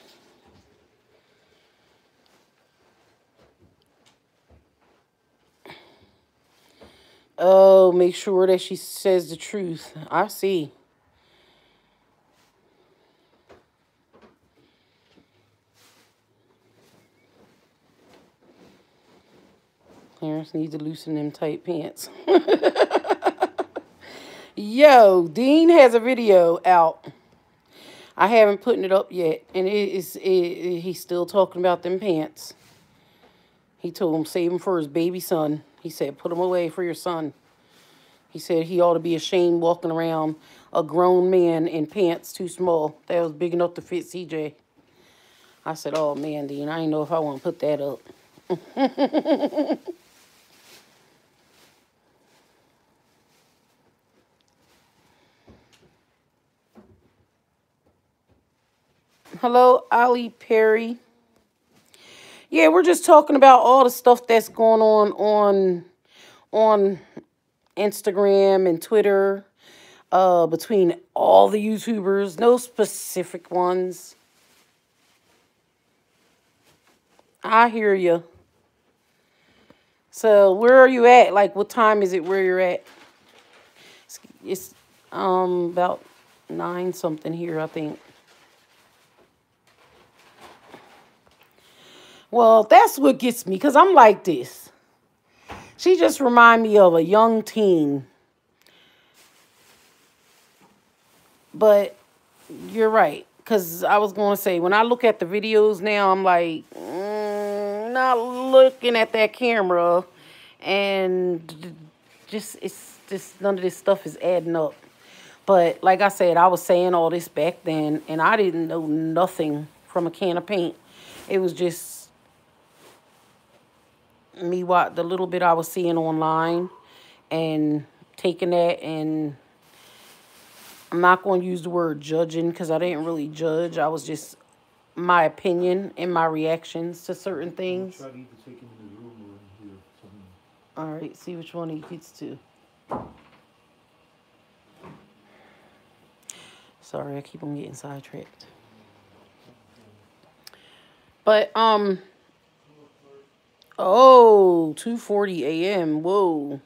Oh, make sure that she says the truth. I see. Clarence needs to loosen them tight pants. Yo, Dean has a video out. I haven't put it up yet, and he's still talking about them pants. He told him save him for his baby son. He said put him away for your son. He said he ought to be ashamed walking around a grown man in pants too small. That was big enough to fit CJ. I said, oh man, Dean, I didn't know if I want to put that up. Hello, Ali Perry. Yeah, we're just talking about all the stuff that's going on Instagram and Twitter, between all the YouTubers, no specific ones. I hear you. So where are you at? Like, what time is it where you're at? It's about 9 something here, I think. Well, that's what gets me, because I'm like this. She just remind me of a young teen. But you're right, because I was going to say, when I look at the videos now, I'm like, not looking at that camera, and it's just none of this stuff is adding up. But like I said, I was saying all this back then, and I didn't know nothing from a can of paint. It was just me, the little bit I was seeing online, and taking that, and I'm not going to use the word judging, because I didn't really judge. I was just my opinion and my reactions to certain things. Try to either take him in the room or in here. All right, see which one he gets to. Sorry, I keep on getting sidetracked. But, oh, 2:40 a.m. Whoa.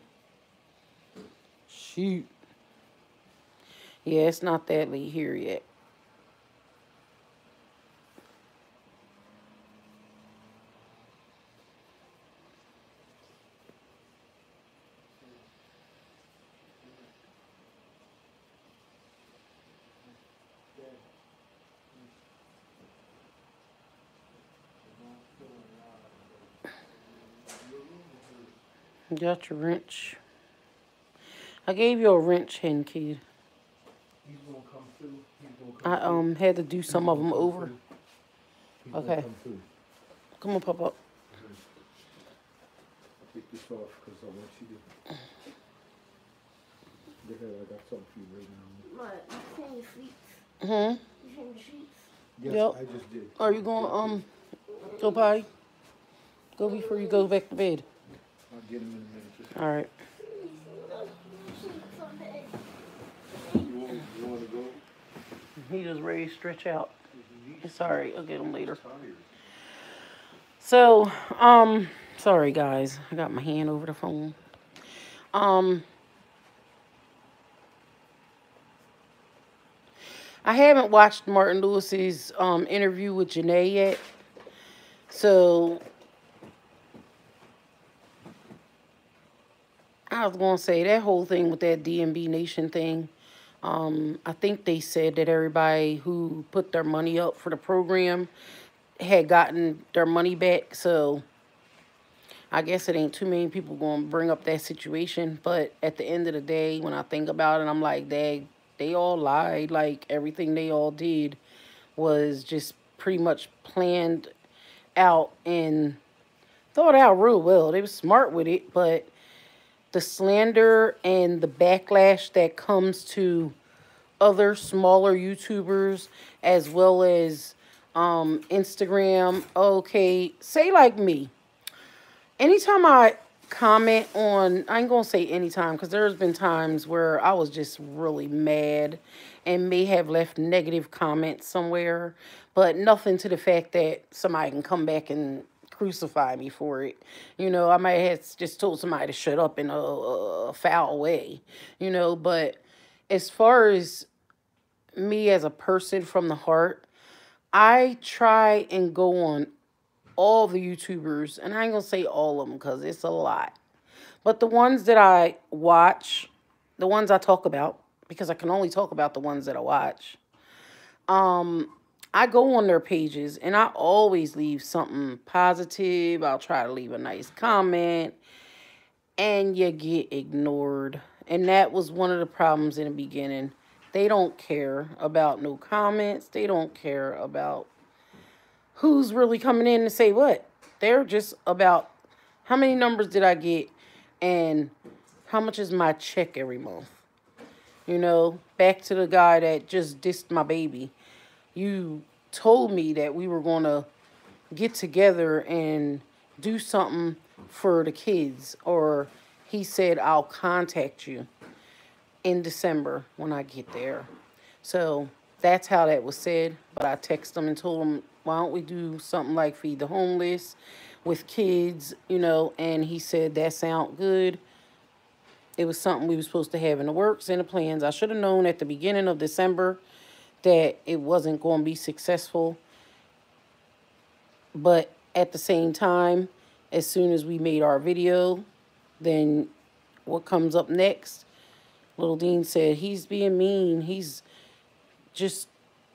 Shoot. Yeah, it's not that late here yet. Got your wrench. I gave you a wrench, hen kid. He's gonna come through. He's gonna come I had to do some of them over. through. He's Okay. gonna come through. Come on, pop up. Take this off because I want you to. Go ahead, I got something for you right now. What? You saying your sheets? Hmm. You saying the sheets? Yes, Yep. I just did. Are you going go potty? Go before you go back to bed. I'll get him in a minute. Just All right. you want to go? He just ready to stretch out. He's It's all right. I'll get him later. tired. So, sorry guys. I got my hand over the phone. I haven't watched Martin Lewis's interview with Janae yet. So I was gonna say that whole thing with that DMB Nation thing. I think they said that everybody who put their money up for the program had gotten their money back. So I guess it ain't too many people going to bring up that situation. But at the end of the day, when I think about it, I'm like, they all lied. Like, everything they all did was just pretty much planned out and thought out real well. They were smart with it, but the slander and the backlash that comes to other smaller YouTubers as well as Instagram. Okay, say like me. Anytime I comment on, I ain't gonna say anytime because there's been times where I was just really mad and may have left negative comments somewhere, but nothing to the fact that somebody can come back and crucify me for it. I might have just told somebody to shut up in a foul way, but as far as me as a person from the heart, I try and go on all the YouTubers, and I ain't gonna say all of them because it's a lot. But the ones that I watch, the ones I talk about, because I can only talk about the ones that I watch, I go on their pages and I always leave something positive. I'll try to leave a nice comment, and you get ignored. And that was one of the problems in the beginning. They don't care about no comments. They don't care about who's really coming in to say what. They're just about how many numbers did I get and how much is my check every month. Back to the guy that just dissed my baby. You told me that we were going to get together and do something for the kids. Or he said, I'll contact you in December when I get there. So that's how that was said. But I texted him and told him, why don't we do something like feed the homeless with kids, and he said, that sound good. It was something we were supposed to have in the works and the plans. I should have known at the beginning of December that it wasn't going to be successful. But at the same time, as soon as we made our video, then what comes up next? Little Dean said, he's being mean. He's just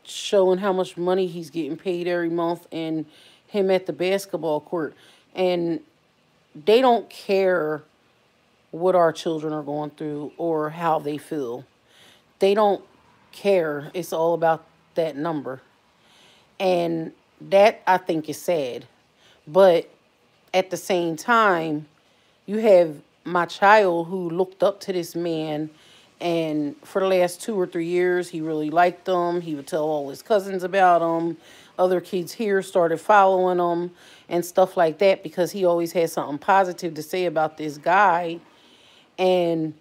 showing how much money he's getting paid every month and him at the basketball court. And they don't care what our children are going through or how they feel. They don't care. It's all about that number. And that, I think, is sad. But at the same time, you have my child who looked up to this man, and for the last 2 or 3 years, he really liked him. He would tell all his cousins about him. Other kids here started following him and stuff like that because he always had something positive to say about this guy. And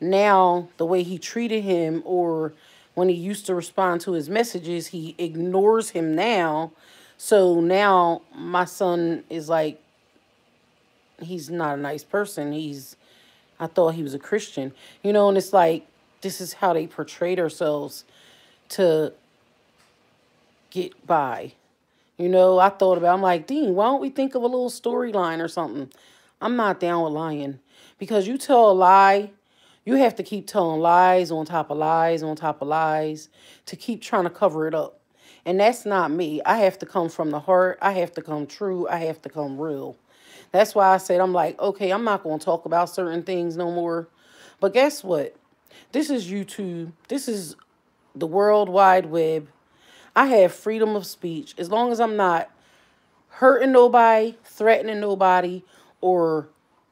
now the way he treated him, or when he used to respond to his messages, he ignores him now. So now my son is like, he's not a nice person. I thought he was a Christian, and it's like, this is how they portray themselves to get by. I thought about, I'm like, Dean, why don't we think of a little storyline or something? I'm not down with lying, because you tell a lie, you have to keep telling lies on top of lies on top of lies to keep trying to cover it up. And that's not me. I have to come from the heart. I have to come true. I have to come real. That's why I said, I'm like, okay, I'm not going to talk about certain things no more. But guess what? This is YouTube. This is the World Wide Web. I have freedom of speech as long as I'm not hurting nobody, threatening nobody, or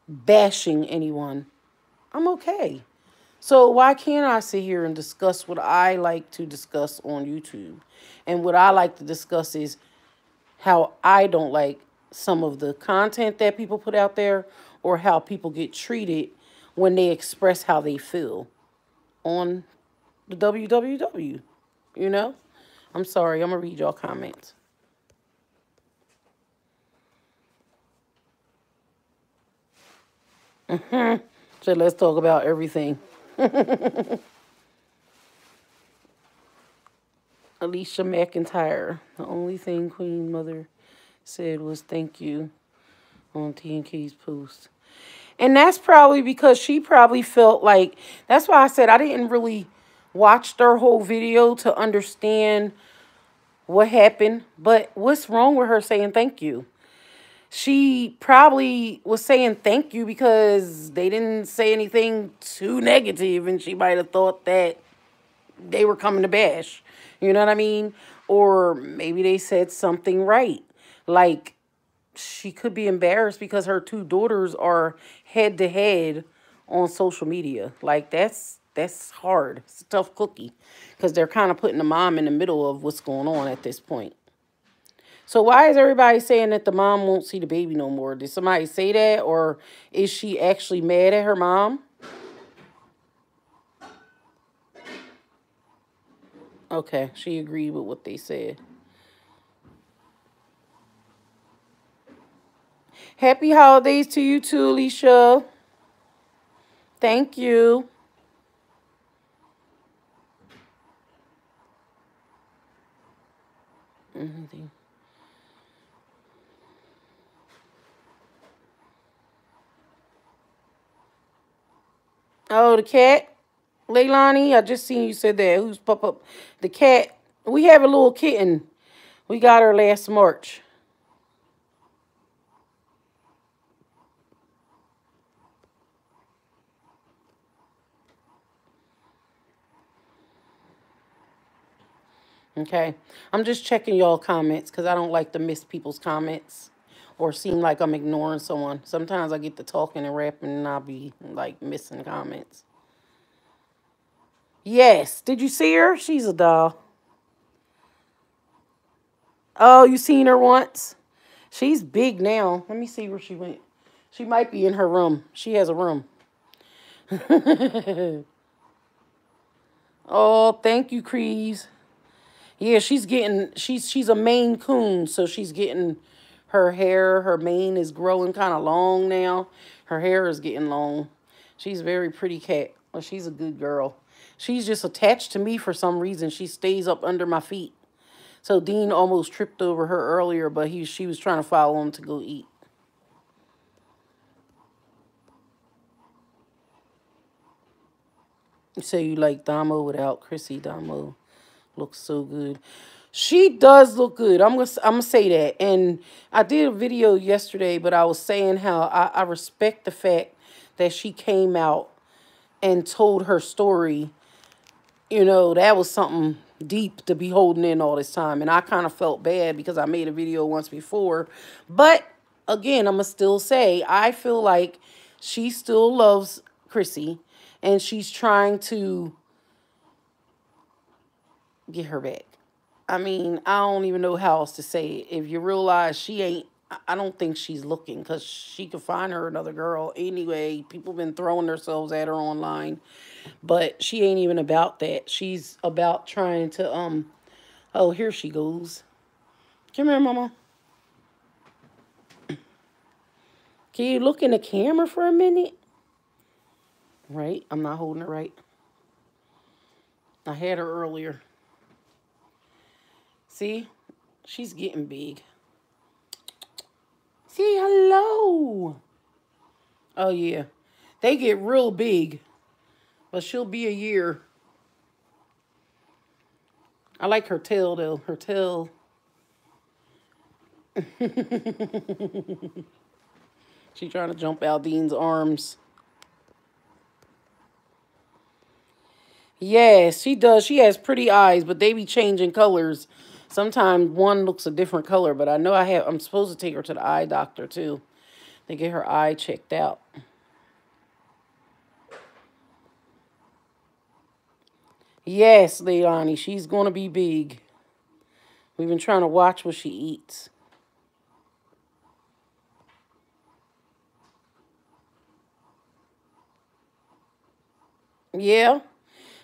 bashing anyone. I'm okay. So why can't I sit here and discuss what I like to discuss on YouTube? And what I like to discuss is how I don't like some of the content that people put out there, or how people get treated when they express how they feel on the WWW, I'm sorry, I'm going to read y'all comments. So let's talk about everything. Alicia McIntyre, the only thing Queen Mother said was thank you on T&K's post. And that's probably because she probably felt like, that's why I said I didn't really watch their whole video to understand what happened. But what's wrong with her saying thank you? She probably was saying thank you because they didn't say anything too negative, and she might have thought that they were coming to bash. You know what I mean? Or maybe they said something right. Like, she could be embarrassed because her 2 daughters are head to head on social media. Like that's hard. It's a tough cookie because they're kind of putting the mom in the middle of what's going on at this point. So why is everybody saying that the mom won't see the baby no more? Did somebody say that, or is she actually mad at her mom? Okay, she agreed with what they said. Happy holidays to you too, Alicia. Thank you. Mhm. Oh, the cat, Leilani. I just seen you said that. Who's pop up? The cat. We have a little kitten. We got her last March. Okay. I'm just checking y'all comments because I don't like to miss people's comments or seem like I'm ignoring someone. Sometimes I get to talking and rapping and I'll be like missing comments. Yes. Did you see her? She's a doll. Oh, you seen her once? She's big now. Let me see where she went. She might be in her room. She has a room. Oh, thank you, Crease. Yeah, she's a Maine Coon, so she's getting her mane is growing kind of long now. Her hair is getting long. She's a very pretty cat. Well, she's a good girl. She's just attached to me for some reason. She stays up under my feet. So Dean almost tripped over her earlier, but she was trying to follow him to go eat. So you like Damo without Chrissy. Damo looks so good. She does look good. I'm gonna say that. And I did a video yesterday, but I was saying how I respect the fact that she came out and told her story. You know, that was something deep to be holding in all this time. And I kind of felt bad because I made a video once before. But again, I'm gonna still say I feel like she still loves Chrissy and she's trying to get her back. I mean, I don't even know how else to say it. If you realize she ain't, I don't think she's looking because she could find her another girl anyway. People been throwing themselves at her online, but she ain't even about that. She's about trying to Oh, here she goes. Come here, Mama. Can you look in the camera for a minute? Right, I'm not holding her right. I had her earlier. See, she's getting big. See, hello. Oh, yeah. They get real big. But she'll be a year. I like her tail, though. Her tail. She's trying to jump out Dean's arms. Yes, she does. She has pretty eyes, but they be changing colors. Sometimes one looks a different color, but I know I'm supposed to take her to the eye doctor, too. To get her eye checked out. Yes, Leilani, she's going to be big. We've been trying to watch what she eats. Yeah.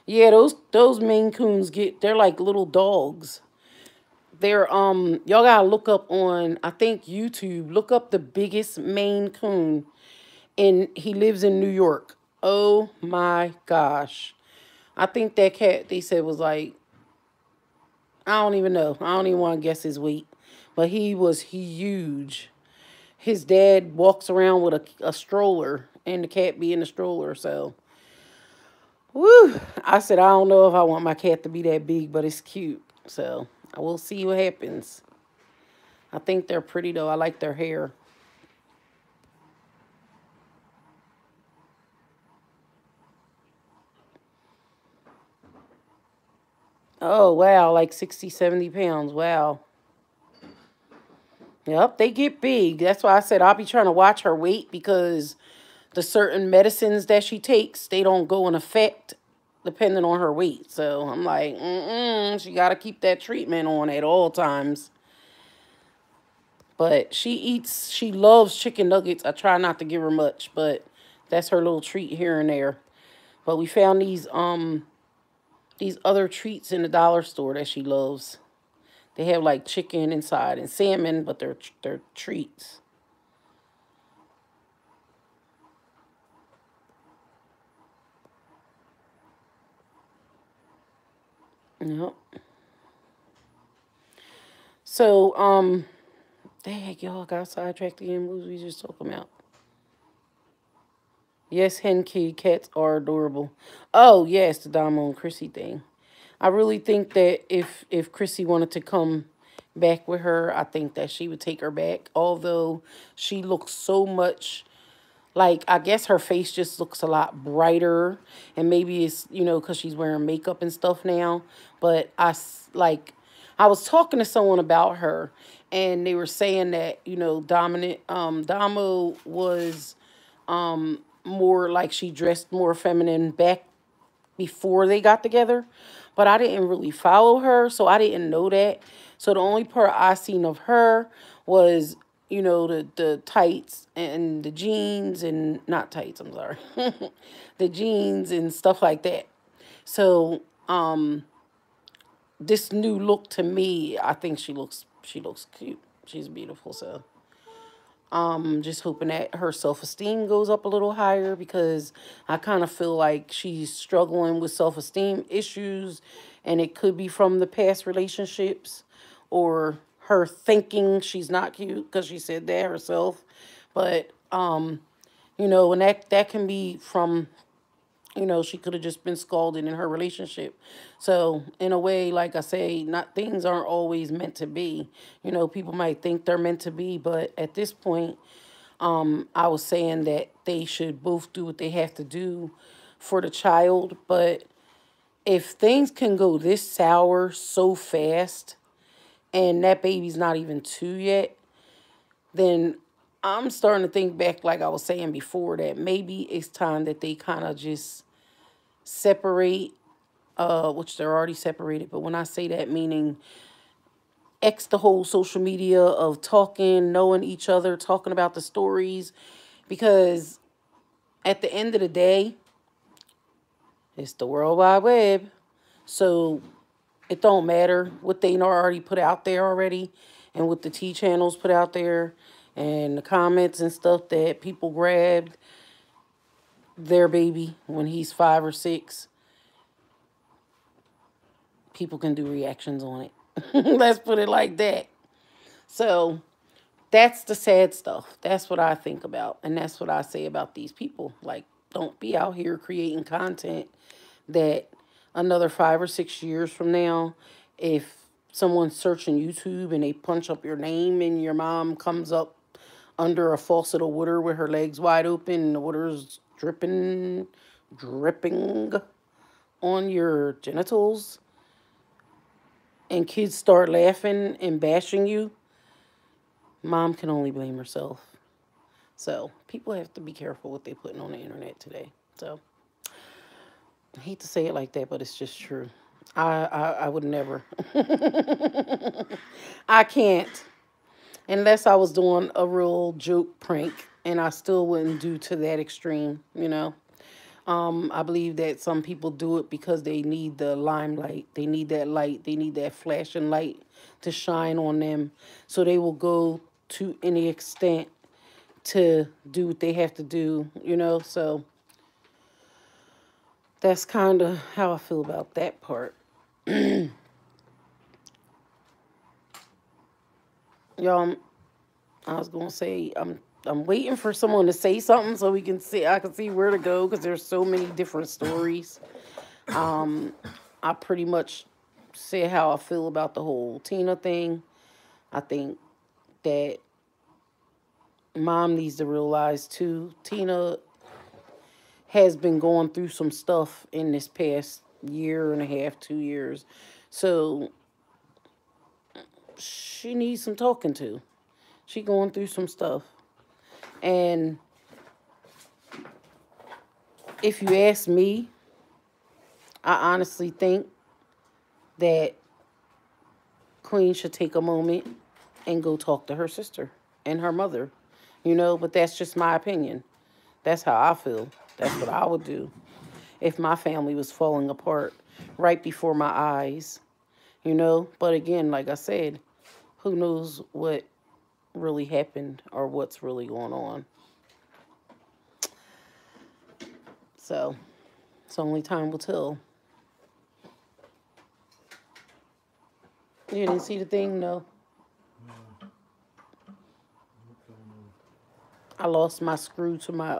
Yeah, those Maine Coons they're like little dogs. They're y'all gotta look up on I think YouTube, look up the biggest Maine Coon and he lives in New York. Oh my gosh. I think that cat they said was like I don't even know. I don't even want to guess his weight. But he was huge. His dad walks around with a stroller and the cat be in the stroller, so woo. I said I don't know if I want my cat to be that big, but it's cute. So I will see what happens. I think they're pretty though. I like their hair. Oh wow, like 60, 70 pounds. Wow. Yep, they get big. That's why I said I'll be trying to watch her weight because the certain medicines that she takes, they don't go in effect depending on her weight. So I'm like, she got to keep that treatment on at all times. But she loves chicken nuggets. I try not to give her much, but that's her little treat here and there. But we found these other treats in the dollar store that she loves. They have like chicken inside and salmon, but they're treats. Yep. So, dang, y'all got sidetracked again. What was we just talking about? Yes, hen kitty cats are adorable. Oh, yes, the Damo and Chrissy thing. I really think that if Chrissy wanted to come back with her, I think that she would take her back. Although she looks so much like, I guess her face just looks a lot brighter, and maybe it's, because she's wearing makeup and stuff now. But I was talking to someone about her, and they were saying that Damo was more like she dressed more feminine back before they got together, but I didn't really follow her, so I didn't know that. So the only part I seen of her was, the tights and the jeans, and not tights, I'm sorry. The jeans and stuff like that. So, this new look to me, I think she looks cute. She's beautiful, so just hoping that her self-esteem goes up a little higher, because I kind of feel like she's struggling with self-esteem issues, and it could be from the past relationships, or her thinking she's not cute because she said that herself. But and that can be from, she could have just been scalded in her relationship. So in a way, like I say, not things aren't always meant to be. People might think they're meant to be, but at this point, I was saying that they should both do what they have to do for the child. But if things can go this sour so fast, and that baby's not even 2 yet, then I'm starting to think back, like I was saying before, that maybe it's time that they kind of just separate, which they're already separated. But when I say that, meaning X the whole social media of talking, knowing each other, talking about the stories, because at the end of the day, it's the World Wide Web. So it don't matter what they already put out there already, and what the T channels put out there, and the comments and stuff that people grabbed their baby when he's 5 or 6. People can do reactions on it. Let's put it like that. So that's the sad stuff. That's what I think about. And that's what I say about these people. Like, don't be out here creating content that another 5 or 6 years from now, if someone's searching YouTube and they punch up your name and your mom comes up under a faucet of water with her legs wide open and the water's dripping on your genitals, and kids start laughing and bashing you, mom can only blame herself. So people have to be careful what they're putting on the internet today. So I hate to say it like that, but it's just true. I would never. I can't. Unless I was doing a real joke prank, and I still wouldn't do to that extreme. I believe that some people do it because they need the limelight. They need that light. They need that flashing light to shine on them. So they will go to any extent to do what they have to do. So that's kind of how I feel about that part. Y'all, I was gonna say I'm waiting for someone to say something so I can see where to go, because there's so many different stories. I pretty much said how I feel about the whole Tina thing. I think that mom needs to realize too, Tina has been going through some stuff in this past year and a half, 2 years. So she needs some talking to. She going through some stuff. And if you ask me, I honestly think that Queen should take a moment and go talk to her sister and her mother. But that's just my opinion. That's how I feel. That's what I would do if my family was falling apart right before my eyes. But again, like I said, who knows what really happened or what's really going on. So it's only time will tell. You didn't see the thing? No. I lost my screw to my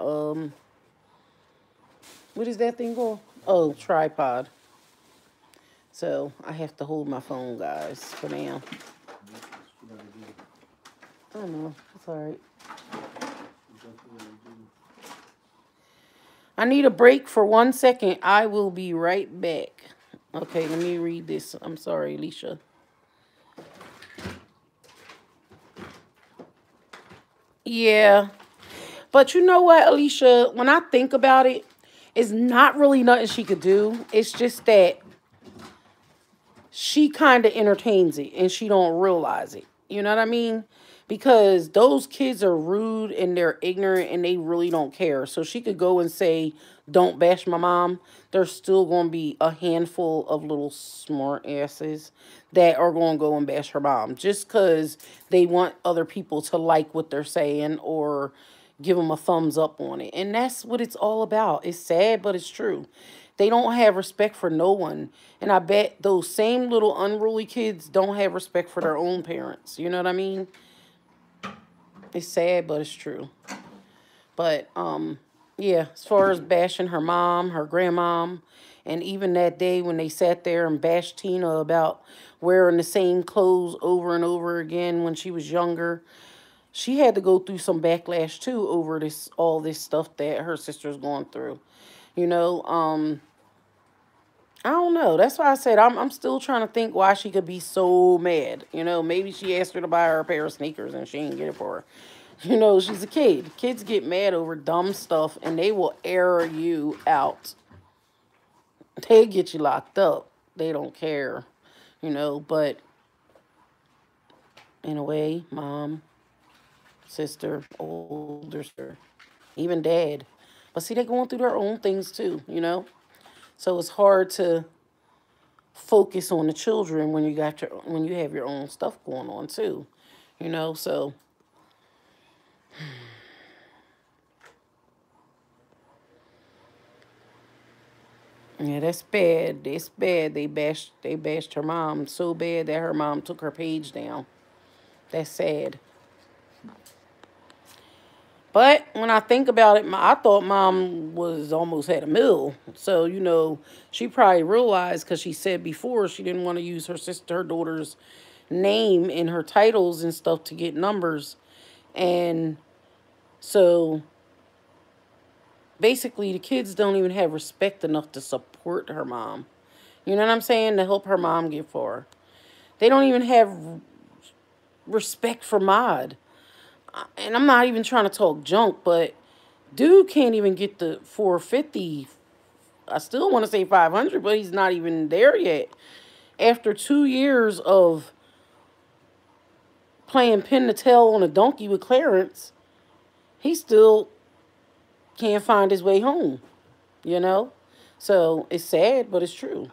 what is that thing called? Oh, tripod. So I have to hold my phone, guys, for now. I don't know. It's alright. I need a break for 1 second. I will be right back. Okay, let me read this. I'm sorry, Alicia. Yeah. But you know what, Alicia? When I think about it, it's not really nothing she could do. It's just that she kind of entertains it and she don't realize it. You know what I mean? Because those kids are rude and they're ignorant and they really don't care. So she could go and say, don't bash my mom. There's still going to be a handful of little smart asses that are going to go and bash her mom just because they want other people to like what they're saying or give them a thumbs up on it. And that's what it's all about. It's sad, but it's true. They don't have respect for no one. And I bet those same little unruly kids don't have respect for their own parents. You know what I mean? It's sad, but it's true. But, yeah, as far as bashing her mom, her grandmom, and even that day when they sat there and bashed Tina about wearing the same clothes over and over again when she was younger, she had to go through some backlash, too, over all this stuff that her sister's going through. I don't know. That's why I said I'm still trying to think why she could be so mad. Maybe she asked her to buy her a pair of sneakers and she didn't get it for her. She's a kid. Kids get mad over dumb stuff and they will air you out. They get you locked up. They don't care. But in a way, mom, sister, older sister, even dad. But see, they're going through their own things too. So it's hard to focus on the children when you have your own stuff going on too. So yeah, that's bad. It's bad. They bashed her mom so bad that her mom took her page down. That's sad. But when I think about it, I thought mom was almost had a mill. So, she probably realized because she said before she didn't want to use her daughter's name in her titles and stuff to get numbers. And so basically the kids don't even have respect enough to support her mom. You know what I'm saying? To help her mom get far. They don't even have respect for Mod. And I'm not even trying to talk junk, but dude can't even get the 450. I still want to say 500, but he's not even there yet. After 2 years of playing pin the tail on a donkey with Clarence, he still can't find his way home, So it's sad, but it's true.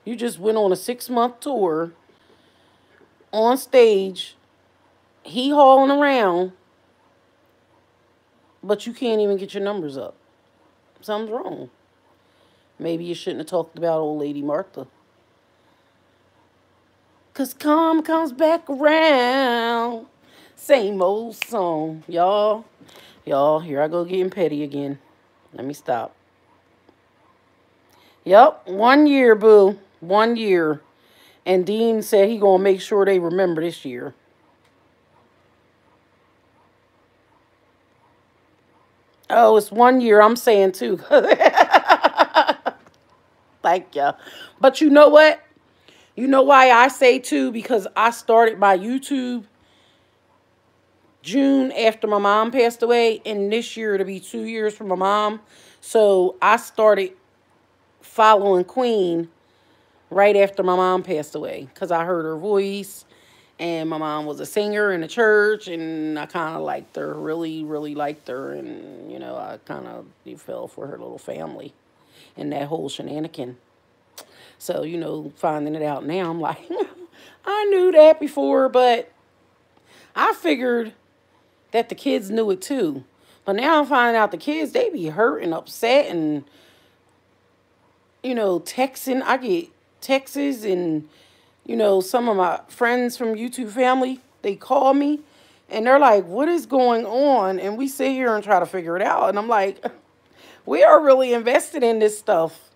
You just went on a 6-month tour on stage, he hauling around, but you can't even get your numbers up. Something's wrong. Maybe you shouldn't have talked about old lady Martha. Cause calm comes back around. Same old song. Y'all, here I go getting petty again. Let me stop. Yep, 1 year, boo. 1 year. And Dean said he gonna make sure they remember this year. Oh, it's 1 year. I'm saying too. Thank you. But you know what? You know why I say too? Because I started my YouTube June after my mom passed away, and this year it'll be 2 years from my mom. So I started following Queen right after my mom passed away because I heard her voice, and my mom was a singer in the church, and I kind of liked her, really, really liked her, and I kind of fell for her little family and that whole shenanigan. So finding it out now, I'm like, I knew that before, but I figured that the kids knew it too. But now I'm finding out the kids, they be hurt and upset and, texting. I get texts and, some of my friends from YouTube family, they call me and they're like, what is going on? And we sit here and try to figure it out. And I'm like, we are really invested in this stuff.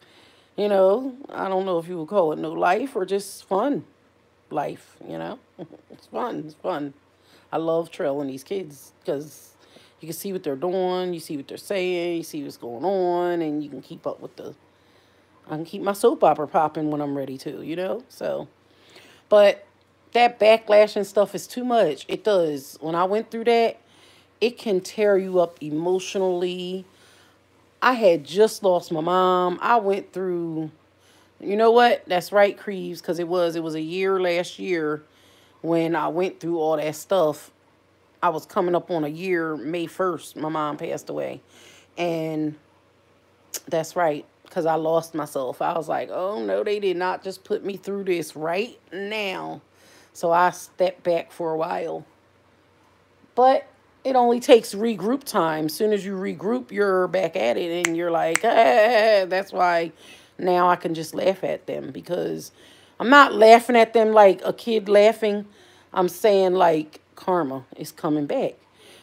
I don't know if you would call it no life or just fun life. It's fun. It's fun. I love trailing these kids because you can see what they're doing, you see what they're saying, you see what's going on, and you can keep up with I can keep my soap opera popping when I'm ready to. So, but that backlash and stuff is too much. It does. When I went through that, it can tear you up emotionally. I had just lost my mom. I went through, you know what? That's right, Creeves, because it was a year last year when I went through all that stuff. I was coming up on a year, May 1st, my mom passed away. And that's right, because I lost myself. I was like, oh, no, they did not just put me through this right now. So I stepped back for a while. But it only takes regroup time. As soon as you regroup, you're back at it. And you're like, that's why now I can just laugh at them. Because I'm not laughing at them like a kid laughing. I'm saying like karma is coming back.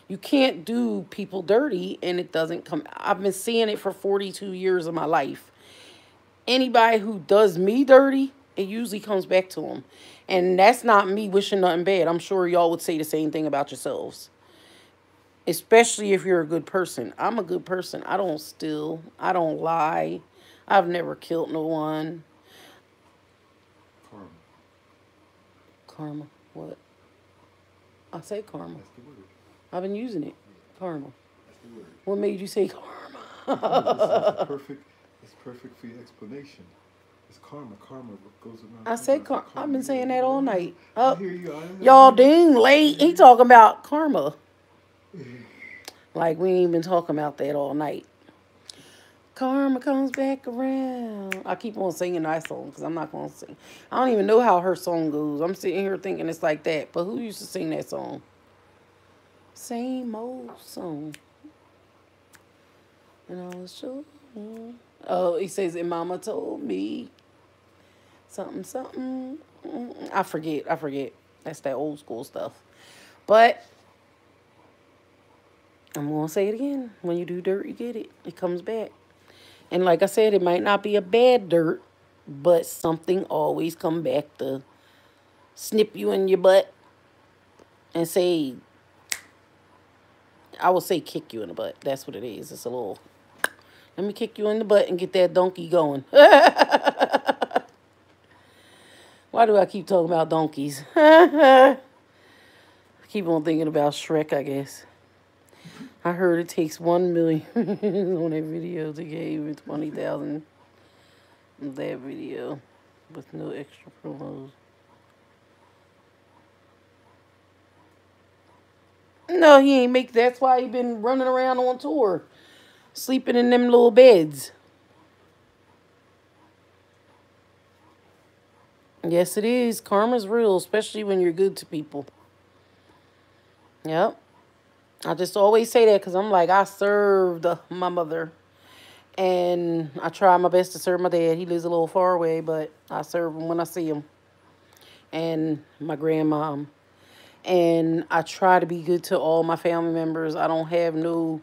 You can't do people dirty and it doesn't come. I've been seeing it for 42 years of my life. Anybody who does me dirty, it usually comes back to them. And that's not me wishing nothing bad. I'm sure y'all would say the same thing about yourselves. Especially if you're a good person. I'm a good person. I don't steal. I don't lie. I've never killed no one. Karma. Karma. What? I say karma. That's the word. I've been using it. Karma. That's the word. What made you say That's karma? perfect. It's perfect for your explanation. It's karma. Karma goes around. I say karma. I've been saying that all night. I hear you. Y'all ding late. He talking about karma. Like we ain't been talking about that all night. Karma comes back around. I keep on singing that song because I'm not going to sing. I don't even know how her song goes. I'm sitting here thinking it's like that. But who used to sing that song? Same old song. And I was sure. Oh, he says, and mama told me something, something. I forget. That's that old school stuff. But I'm going to say it again. When you do dirt, you get it. It comes back. And like I said, it might not be a bad dirt, but something always come back to snip you in your butt and say, I will say kick you in the butt. That's what it is. It's a little, let me kick you in the butt and get that donkey going. Why do I keep talking about donkeys? I keep on thinking about Shrek, I guess. I heard it takes 1 million on that video to get even 20,000 in that video with no extra promos. No, he ain't make. That's why he been running around on tour, sleeping in them little beds. Yes, it is. Karma's real, especially when you're good to people. Yep. I just always say that because I'm like, I served my mother. And I try my best to serve my dad. He lives a little far away, but I serve him when I see him. And my grandmom. And I try to be good to all my family members. I don't have no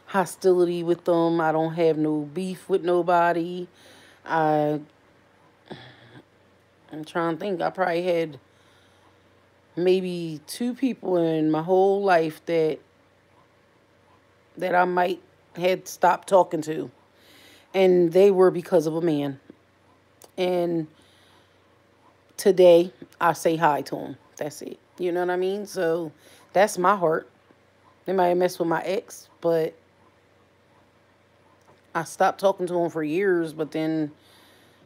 hostility with them. I don't have no beef with nobody. I'm trying to think. I probably had maybe 2 people in my whole life that I might had stopped talking to. And they were because of a man. And today, I say hi to him. That's it. You know what I mean? So, That's my heart. They might have messed with my ex, but I stopped talking to him for years. But then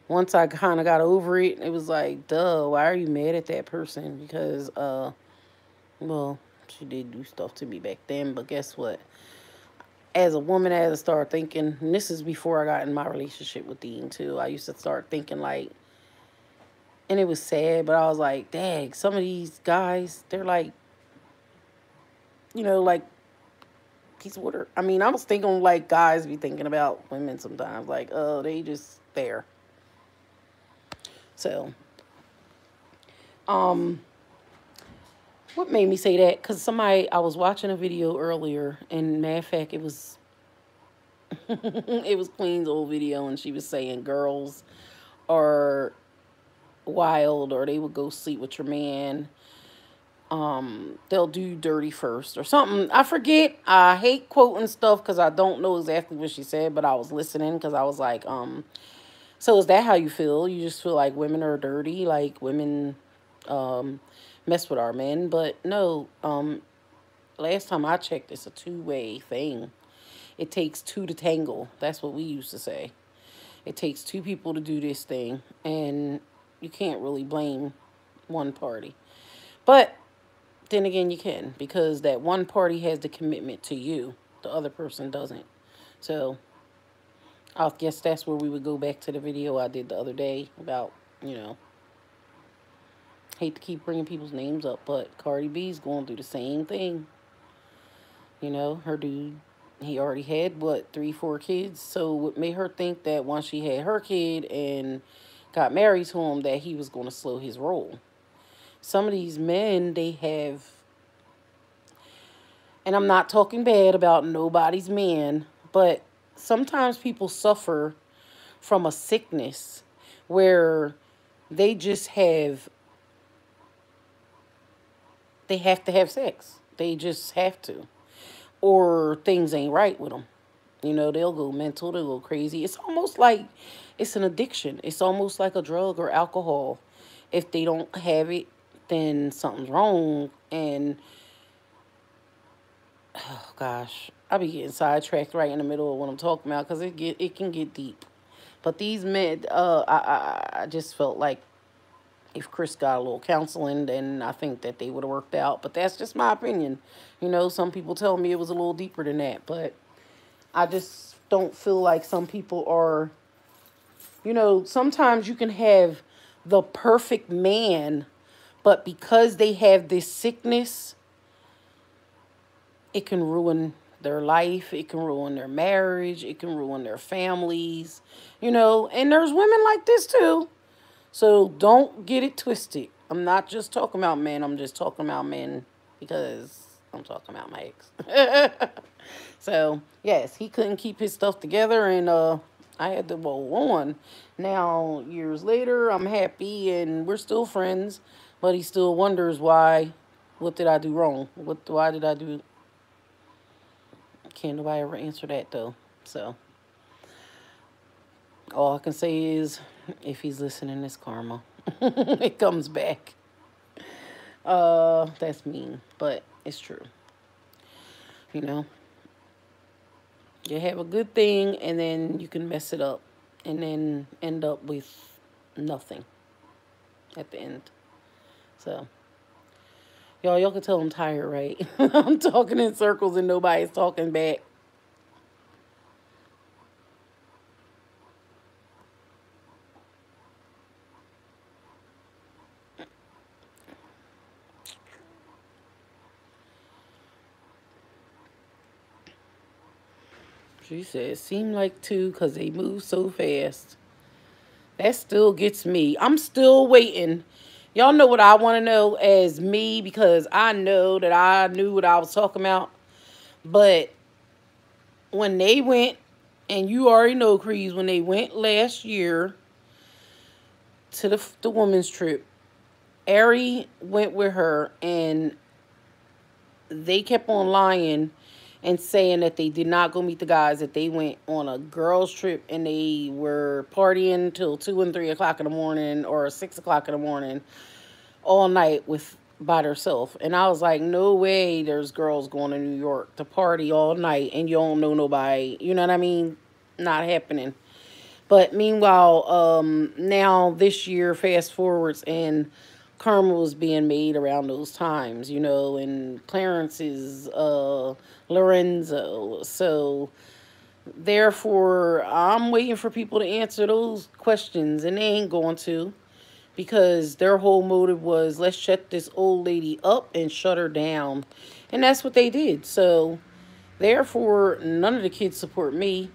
once I kind of got over it, it was like, duh, why are you mad at that person? Because, well, she did do stuff to me back then. But guess what? As a woman, I had to start thinking, and this is before I got in my relationship with Dean, too. I used to start thinking, like, and it was sad, but I was like, dang, some of these guys, they're like, like piece of water. I mean, I was thinking like guys be thinking about women sometimes, like, oh, they just there. So, um, what made me say that? Because I was watching a video earlier, and matter of fact, it was, it was Queen's old video, and she was saying girls are wild, or they would go sleep with your man. They'll do dirty first or something. I forget. I hate quoting stuff because I don't know exactly what she said, but I was listening because I was like, so is that how you feel? You just feel like women are dirty, like women mess with our men? But no, last time I checked, it's a two-way thing. It takes two to tangle. That's what we used to say. It takes two people to do this thing, and you can't really blame one party. But then again, you can, because that one party has the commitment to you. The other person doesn't. So I guess that's where we would go back to the video I did the other day about, hate to keep bringing people's names up, but Cardi B's going through the same thing. Her dude, he already had, what, 3, 4 kids? So what made her think that once she had her kid and got married to him, that he was going to slow his roll? Some of these men, they have, and I'm not talking bad about nobody's man, but sometimes people suffer from a sickness where they just they have to have sex. They just have to. Or things ain't right with them. They'll go mental, they'll go crazy. It's almost like it's an addiction. It's almost like a drug or alcohol. If they don't have it, then something's wrong. And oh gosh, I be getting sidetracked right in the middle of what I'm talking about because it can get deep. But these men, I just felt like if Chris got a little counseling, then I think that they would have worked out. But that's just my opinion. Some people tell me it was a little deeper than that, but I just don't feel like some people are. Sometimes you can have the perfect man, but because they have this sickness, it can ruin their life. It can ruin their marriage. It can ruin their families. And there's women like this too. So don't get it twisted. I'm not just talking about men. I'm just talking about men because I'm talking about my ex. So, yes, he couldn't keep his stuff together, and I had to roll on. Now, years later, I'm happy, and we're still friends, but he still wonders why. What did I do wrong? Why did I do? Can't nobody ever answer that, though. So, all I can say is, if he's listening, it's karma. It comes back. That's mean, but it's true. You have a good thing, and then you can mess it up, and then end up with nothing at the end. So, y'all can tell I'm tired, right? I'm talking in circles, and nobody's talking back. She said, seem like two because they move so fast. That still gets me. I'm still waiting. Y'all know what I want to know as me, because I know that I knew what I was talking about. But when they went, and you already know, Crease, when they went last year to the women's trip, Ari went with her, and they kept on lying and saying that they did not go meet the guys, that they went on a girls trip and they were partying till 2 and 3 o'clock in the morning or 6 o'clock in the morning all night with by herself. And I was like, no way there's girls going to New York to party all night and you don't know nobody. You know what I mean? Not happening. But meanwhile, now this year, fast forwards, and Karma was being made around those times, and Clarence is Lorenzo. So therefore, I'm waiting for people to answer those questions, and they ain't going to, because their whole motive was, let's shut this old lady up and shut her down. And that's what they did. So therefore, none of the kids support me.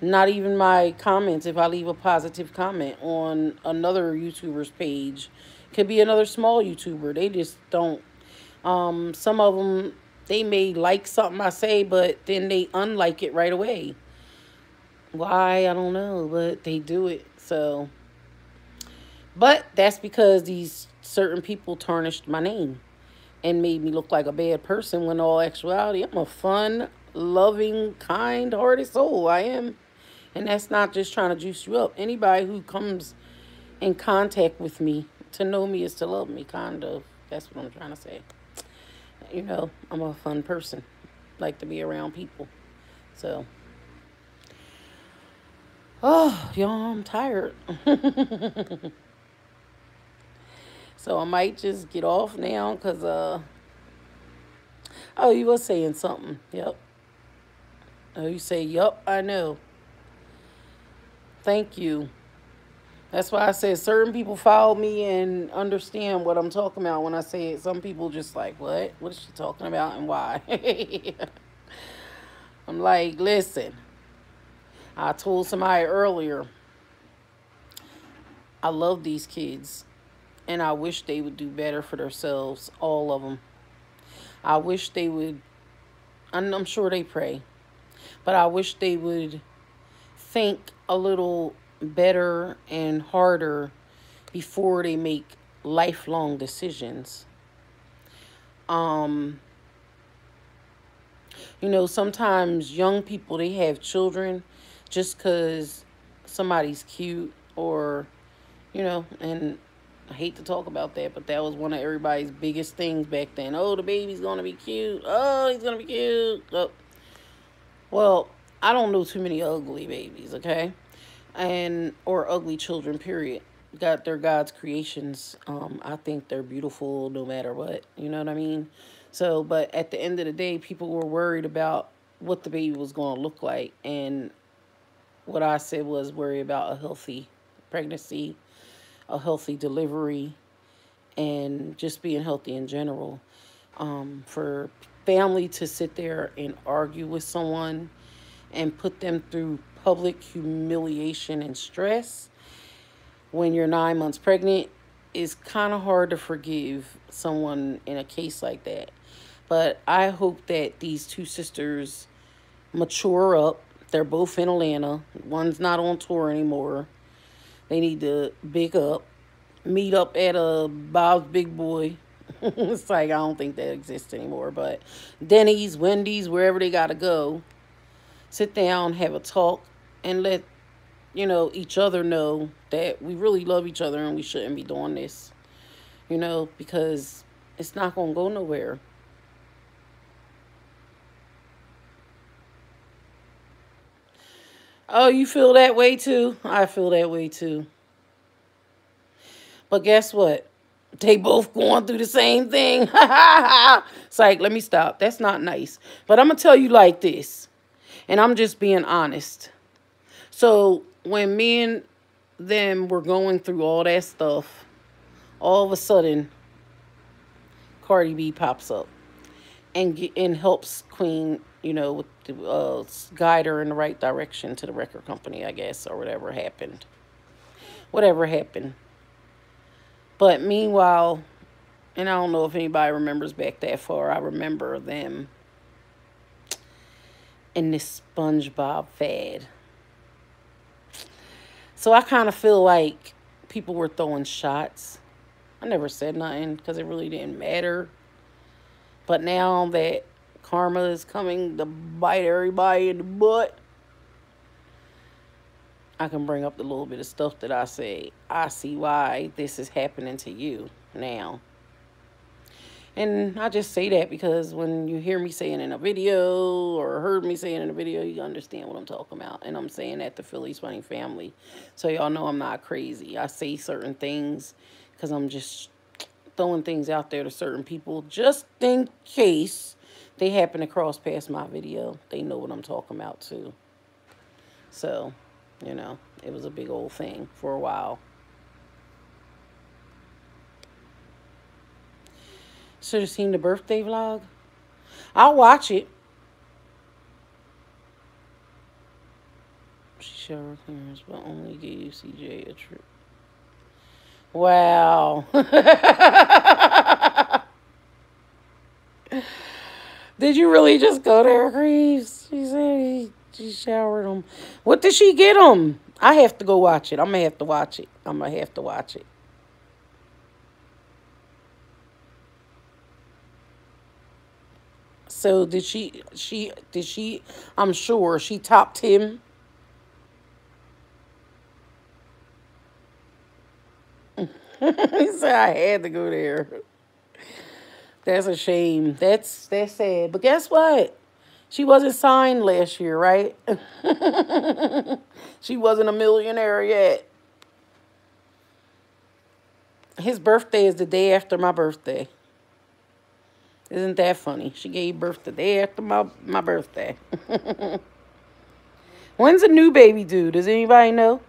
Not even my comments. If I leave a positive comment on another YouTuber's page, could be another small YouTuber. They just don't. Some of them, they may like something I say, but then they unlike it right away. Why? I don't know, but they do it. So, but that's because these certain people tarnished my name and made me look like a bad person, when in all actuality, I'm a fun, loving, kind-hearted soul. I am. And that's not just trying to juice you up. Anybody who comes in contact with me, to know me is to love me, kind of. That's what I'm trying to say. I'm a fun person. Like to be around people. So, oh, y'all, I'm tired. So I might just get off now because, oh, you were saying something. Yep. Oh, you say, yup, I know. Thank you. That's why I said certain people follow me and understand what I'm talking about when I say it. Some people just like, what? What is she talking about and why? I'm like, listen, I told somebody earlier, I love these kids and I wish they would do better for themselves, all of them. I wish they would, I'm sure they pray, but I wish they would think a little better and harder before they make lifelong decisions. Sometimes young people, they have children just because somebody's cute, or, and I hate to talk about that, but that was one of everybody's biggest things back then. Oh, the baby's going to be cute. Oh, he's going to be cute. Oh. Well, I don't know too many ugly babies, okay? Or ugly children, period. They're God's creations. I think they're beautiful no matter what. You know what I mean? So, but at the end of the day, people were worried about what the baby was going to look like. And what I said was worry about a healthy pregnancy, a healthy delivery, and just being healthy in general. For family to sit there and argue with someone and put them through public humiliation and stress when you're 9 months pregnant is kind of hard to forgive someone in a case like that. But I hope that these two sisters mature up. They're both in Atlanta. One's not on tour anymore. They need to big up, meet up at a Bob's Big Boy. It's like, I don't think that exists anymore. But Denny's, Wendy's, wherever they got to go, sit down, have a talk, and let each other know that we really love each other and we shouldn't be doing this, because it's not going to go nowhere. Oh, you feel that way too? I feel that way too. But guess what? They both going through the same thing. It's like, let me stop. That's not nice. But I'm going to tell you like this, and I'm just being honest. So when me and them were going through all that stuff, all of a sudden, Cardi B pops up and helps Queen, with the, guide her in the right direction to the record company, I guess, or whatever happened. Whatever happened. But meanwhile, and I don't know if anybody remembers back that far, I remember them in this SpongeBob fad. So I kind of feel like people were throwing shots. I never said nothing because it really didn't matter. But now that karma is coming to bite everybody in the butt, I can bring up the little bit of stuff that I say. I see why this is happening to you now. And I just say that because when you hear me saying in a video or heard me saying in a video, you understand what I'm talking about. And I'm saying that to Philly's Funny Family. So y'all know I'm not crazy. I say certain things because I'm just throwing things out there to certain people just in case they happen to cross past my video. They know what I'm talking about too. So, you know, it was a big old thing for a while. Should have seen the birthday vlog. I'll watch it. She showed her clearance, but only gave CJ a trip. Wow. Did you really just go there, Greaves? She said she showered him. What did she get him? I have to go watch it. I'm going to have to watch it. I'm going to have to watch it. So did she, I'm sure she topped him. He said I had to go there. That's a shame. That's sad. But guess what? She wasn't signed last year, right? She wasn't a millionaire yet. His birthday is the day after my birthday. Isn't that funny? She gave birth the day after my birthday. When's the new baby due? Does anybody know?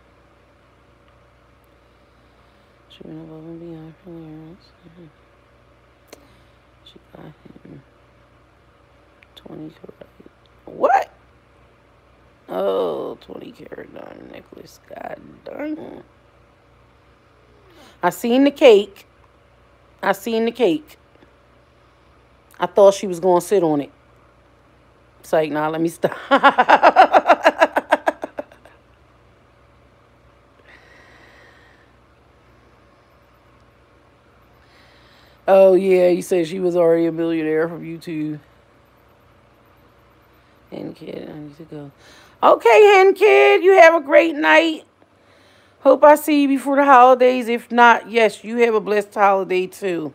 She went above and beyond clearance. She got him 20 karat. What? Oh, 20 karat diamond necklace. God darn. I seen the cake. I seen the cake. I thought she was going to sit on it. It's like, nah, let me stop. Oh, yeah, you said she was already a millionaire from YouTube. Hen Kid, I need to go. Okay, Hen Kid, you have a great night. Hope I see you before the holidays. If not, yes, you have a blessed holiday too.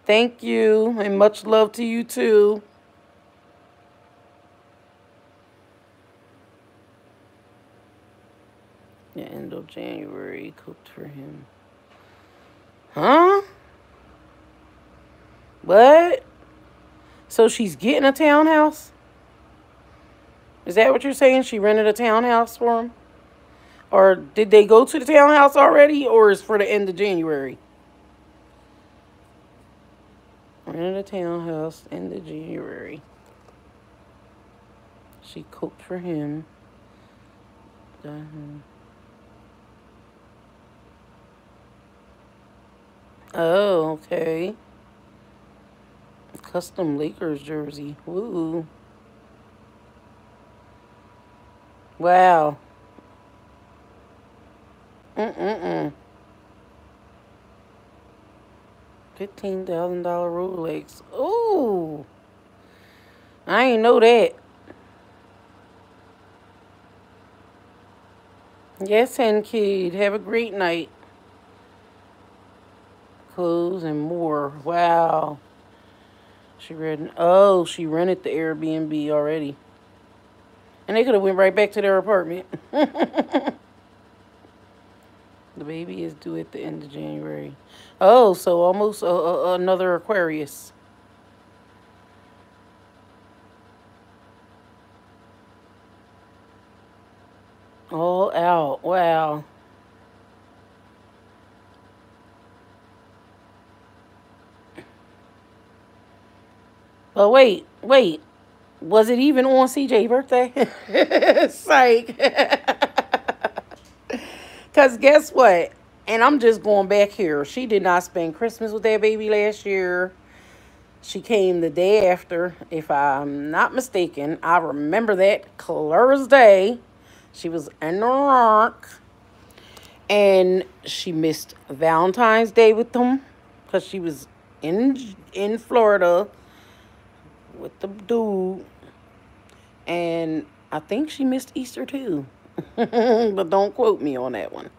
Thank you, and much love to you too. The end of January, cooked for him. Huh? What? So she's getting a townhouse? Is that what you're saying? She rented a townhouse for him? Or did they go to the townhouse already? Or is for the end of January? Rented a townhouse end of January. She cooked for him. Got him. Oh, okay. Custom Lakers jersey. Woo. Wow. $15,000 Rolex. Ooh. I ain't know that. Yes, Hen Kid. Have a great night. Clothes and more. Wow. She rented the Airbnb already. And they could have went right back to their apartment. The baby is due at the end of January. Oh, so almost another Aquarius. All out. Wow. But wait. Was it even on CJ's birthday? Psych. Because guess what? And I'm just going back here. She did not spend Christmas with that baby last year. She came the day after, if I'm not mistaken. I remember that clear as day. She was in New York. And she missed Valentine's Day with them. Because she was in Florida with the dude. And I think she missed Easter too. But don't quote me on that one.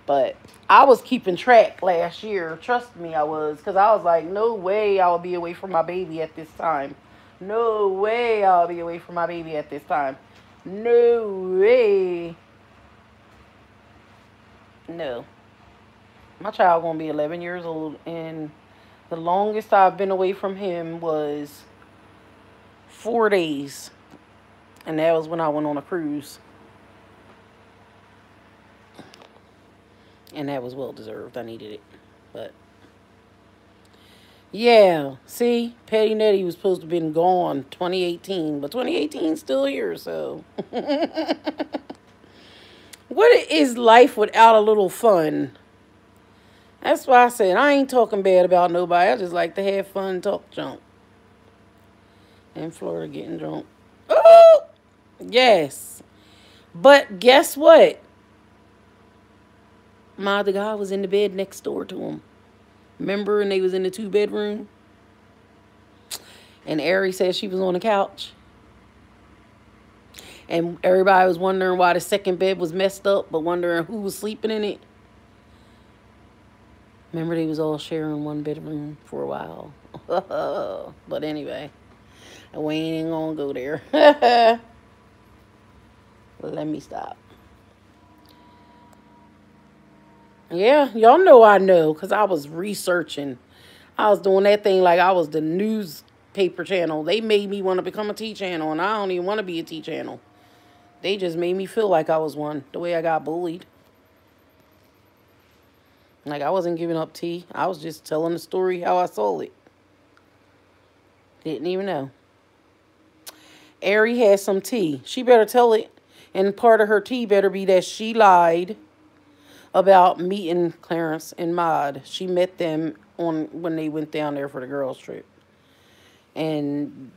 But I was keeping track last year. Trust me, I was. Because I was like, no way I'll be away from my baby at this time. No way I'll be away from my baby at this time. No way. No. My child gonna be 11 years old, and the longest I've been away from him was 4 days. And that was when I went on a cruise. And that was well deserved. I needed it. But yeah, see, Patty Nettie was supposed to have been gone 2018, but 2018 is still here, so. What is life without a little fun? That's why I said I ain't talking bad about nobody. I just like to have fun, talk junk. In Florida, getting drunk. Oh, yes. But guess what? My other guy was in the bed next door to him. Remember, and they was in the 2-bedroom? And Ari said she was on the couch. And everybody was wondering why the second bed was messed up, but wondering who was sleeping in it. Remember, they was all sharing one bedroom for a while. But anyway, we ain't gonna go there. Let me stop. Yeah, y'all know I know, because I was researching. I was doing that thing like I was the newspaper channel. They made me want to become a T channel, and I don't even want to be a T channel. They just made me feel like I was one, the way I got bullied. Like, I wasn't giving up tea. I was just telling the story how I saw it. Didn't even know. Ari had some tea. She better tell it. And part of her tea better be that she lied about meeting Clarence and Maud. She met them when they went down there for the girls' trip. And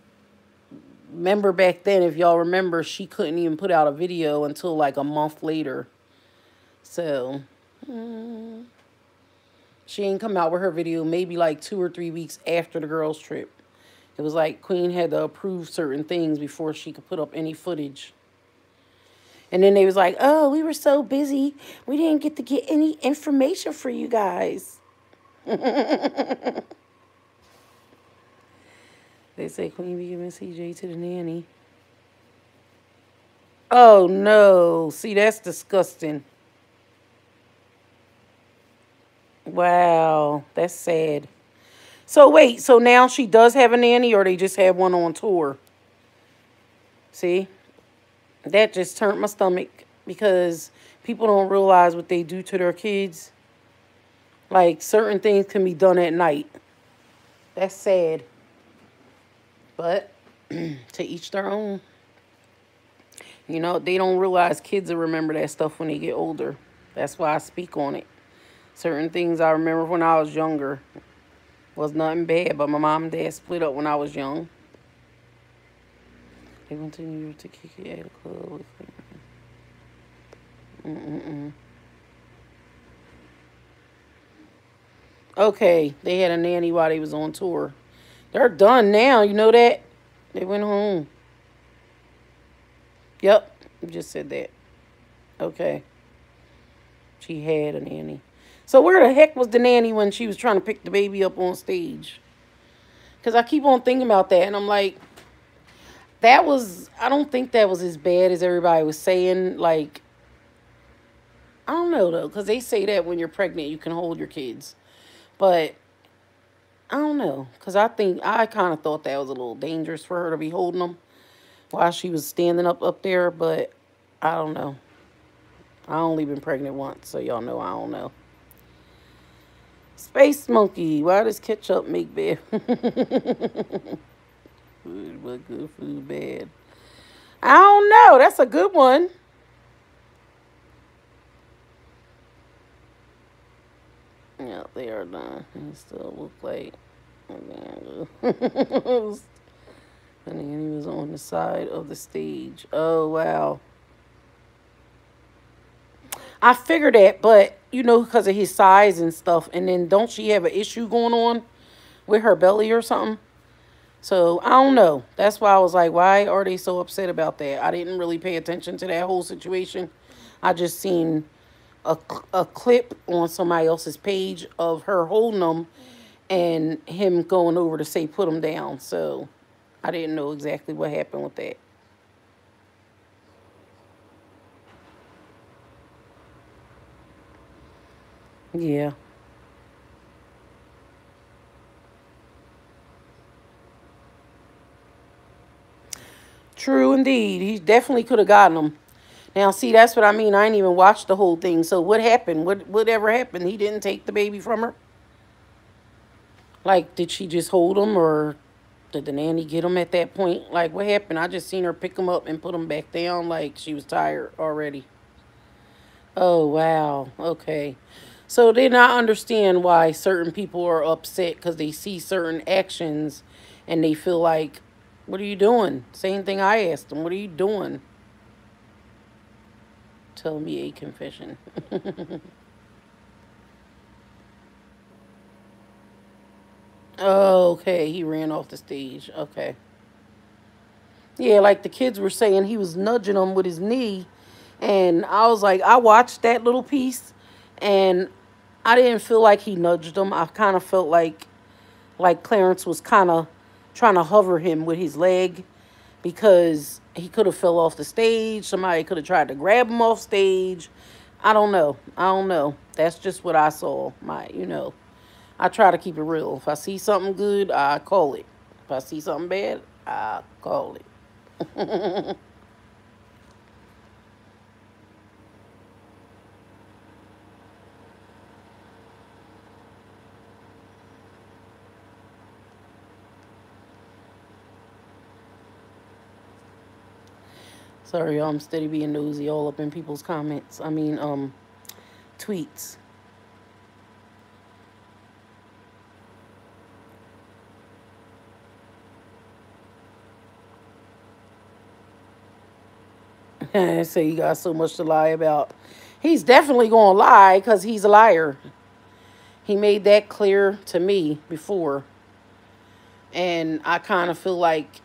remember back then, if y'all remember, she couldn't even put out a video until like a month later. So, she ain't come out with her video maybe like 2 or 3 weeks after the girls' trip. It was like Queen had to approve certain things before she could put up any footage. And then they was like, oh, we were so busy. We didn't get to get any information for you guys. They say Queen be giving CJ to the nanny. Oh, no. See, that's disgusting. Wow, that's sad. So, wait. So now she does have a nanny, or they just have one on tour? See? That just turned my stomach, because people don't realize what they do to their kids. Like, certain things can be done at night. That's sad. But to each their own. You know, they don't realize kids will remember that stuff when they get older. That's why I speak on it. Certain things I remember when I was younger was nothing bad, but my mom and dad split up when I was young. They went to New York to kick it at a club with them. Okay, they had a nanny while they was on tour. They're done now, you know that? They went home. Yep, just said that. Okay. She had a nanny. So where the heck was the nanny when she was trying to pick the baby up on stage? Because I keep on thinking about that, and I'm like, I don't think that was as bad as everybody was saying. Like, I don't know, though, because they say that when you're pregnant, you can hold your kids. But I don't know, because I kind of thought that was a little dangerous for her to be holding them while she was standing up there, but I don't know. I only been pregnant once, so y'all know I don't know. Space Monkey, why does ketchup make bad food? What good food bad? I don't know. That's a good one. Yeah, they are done. They still look like and then he was on the side of the stage. Oh, wow. I figured that, but, you know, because of his size and stuff. And then don't she have an issue going on with her belly or something? So, I don't know. That's why I was like, why are they so upset about that? I didn't really pay attention to that whole situation. I just seen a clip on somebody else's page of her holding them and him going over to say put them down. So I didn't know exactly what happened with that. Yeah. True indeed. He definitely could have gotten them. Now, see, that's what I mean. I didn't even watch the whole thing. So what happened? Whatever happened? He didn't take the baby from her. Like, did she just hold him, or did the nanny get him at that point? Like, what happened? I just seen her pick him up and put him back down. Like she was tired already. Oh wow. Okay. So then I understand why certain people are upset because they see certain actions, and they feel like, "What are you doing?" Same thing I asked them. What are you doing? Tell me a confession. Oh, okay, he ran off the stage. Okay. Yeah, like the kids were saying, he was nudging him with his knee. And I was like, I watched that little piece and I didn't feel like he nudged him. I kind of felt like Clarence was kind of trying to hover him with his leg because he could have fell off the stage. Somebody could have tried to grab him off stage. I don't know. I don't know. That's just what I saw. I try to keep it real. If I see something good, I call it. If I see something bad, I call it. Sorry, y'all. I'm steady being nosy all up in people's comments. Tweets. Say you got so much to lie about. He's definitely going to lie because he's a liar. He made that clear to me before. And I kind of feel like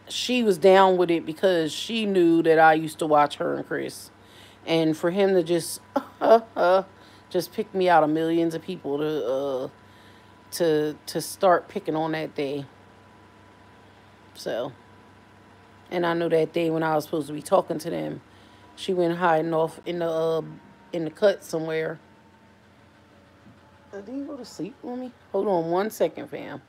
she was down with it because she knew that I used to watch her and Chris. And for him to just just pick me out of millions of people to start picking on that day. So, and I know that day when I was supposed to be talking to them, she went hiding off in the cut somewhere. Did you go to sleep with me? Hold on 1 second, fam.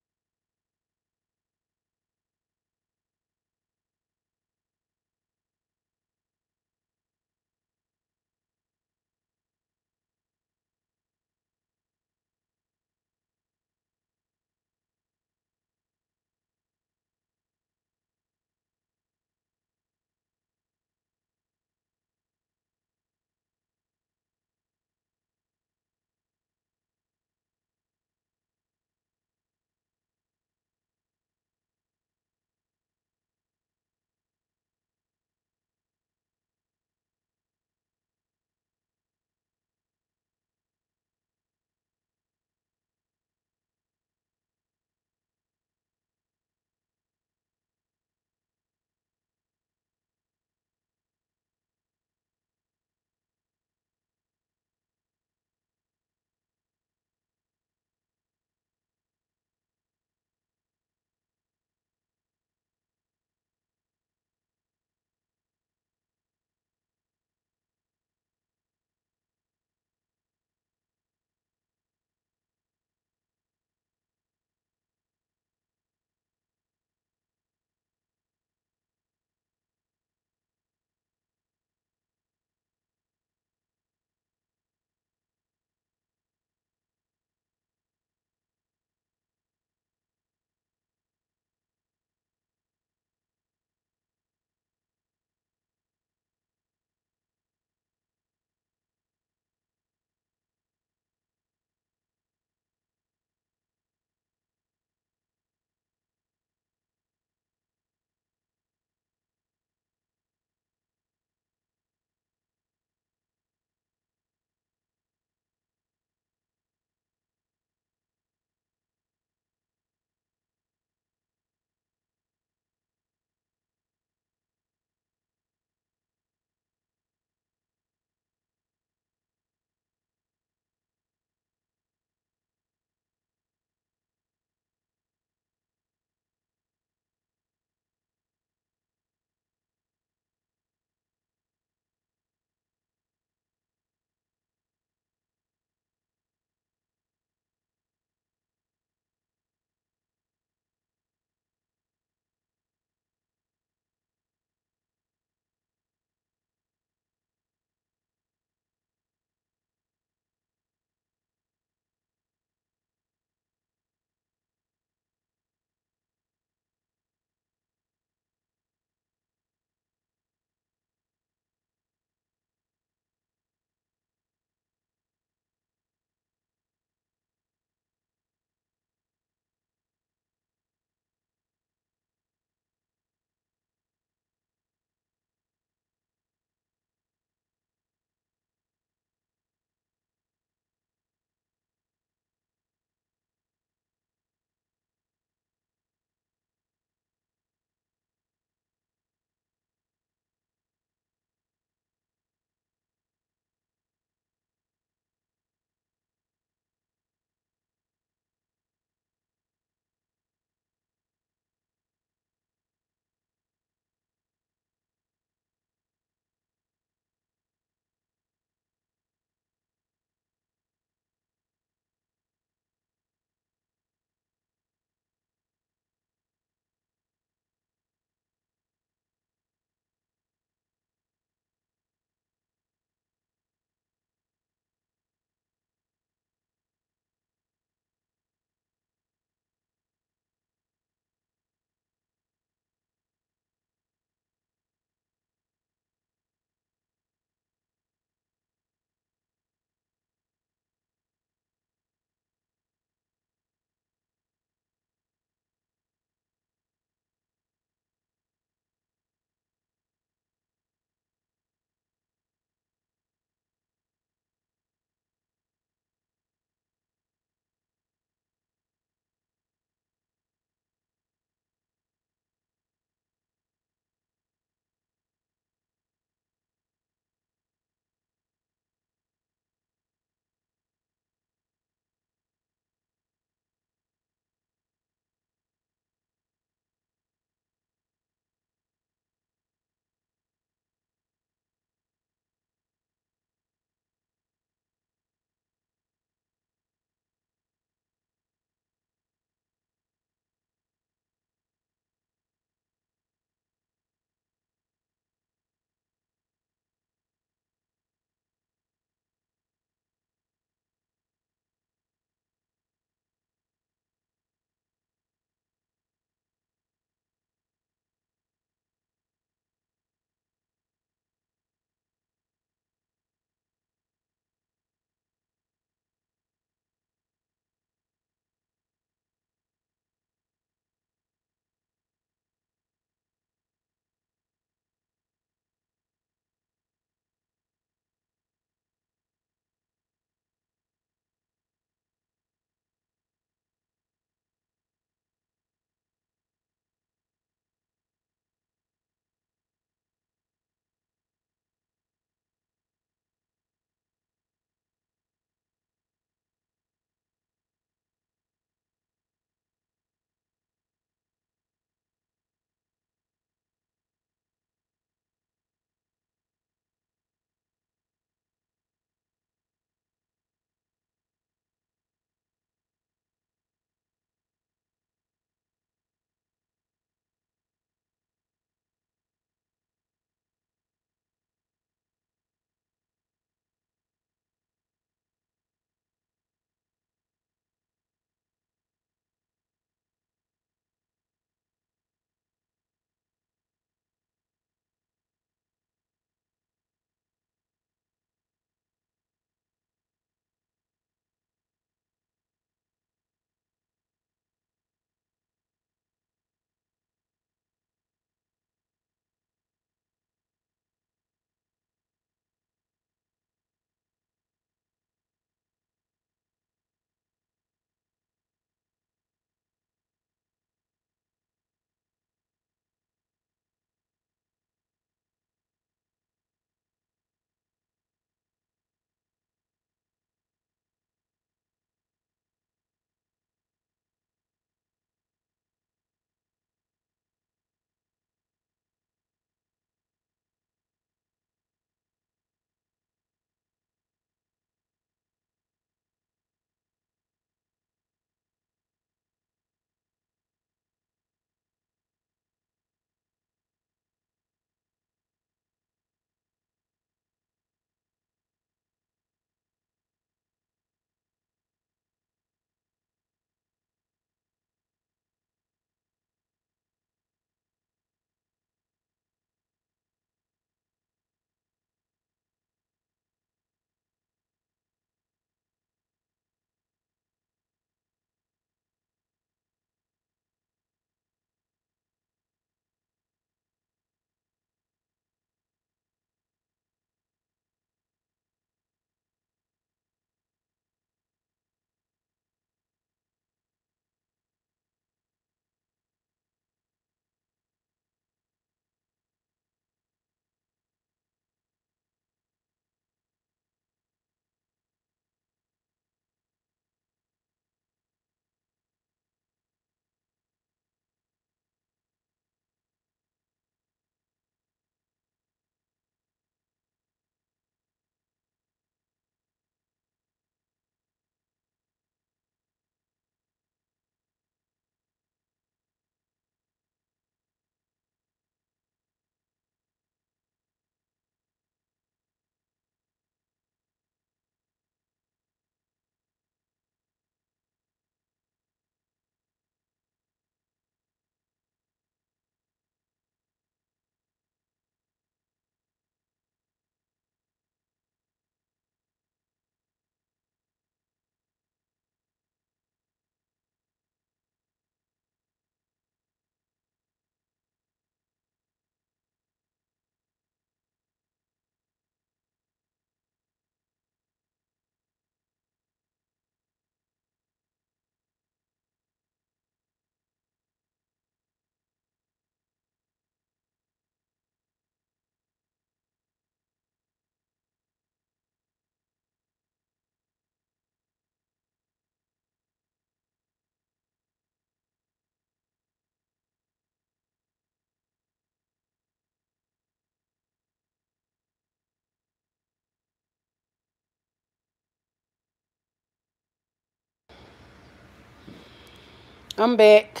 I'm back.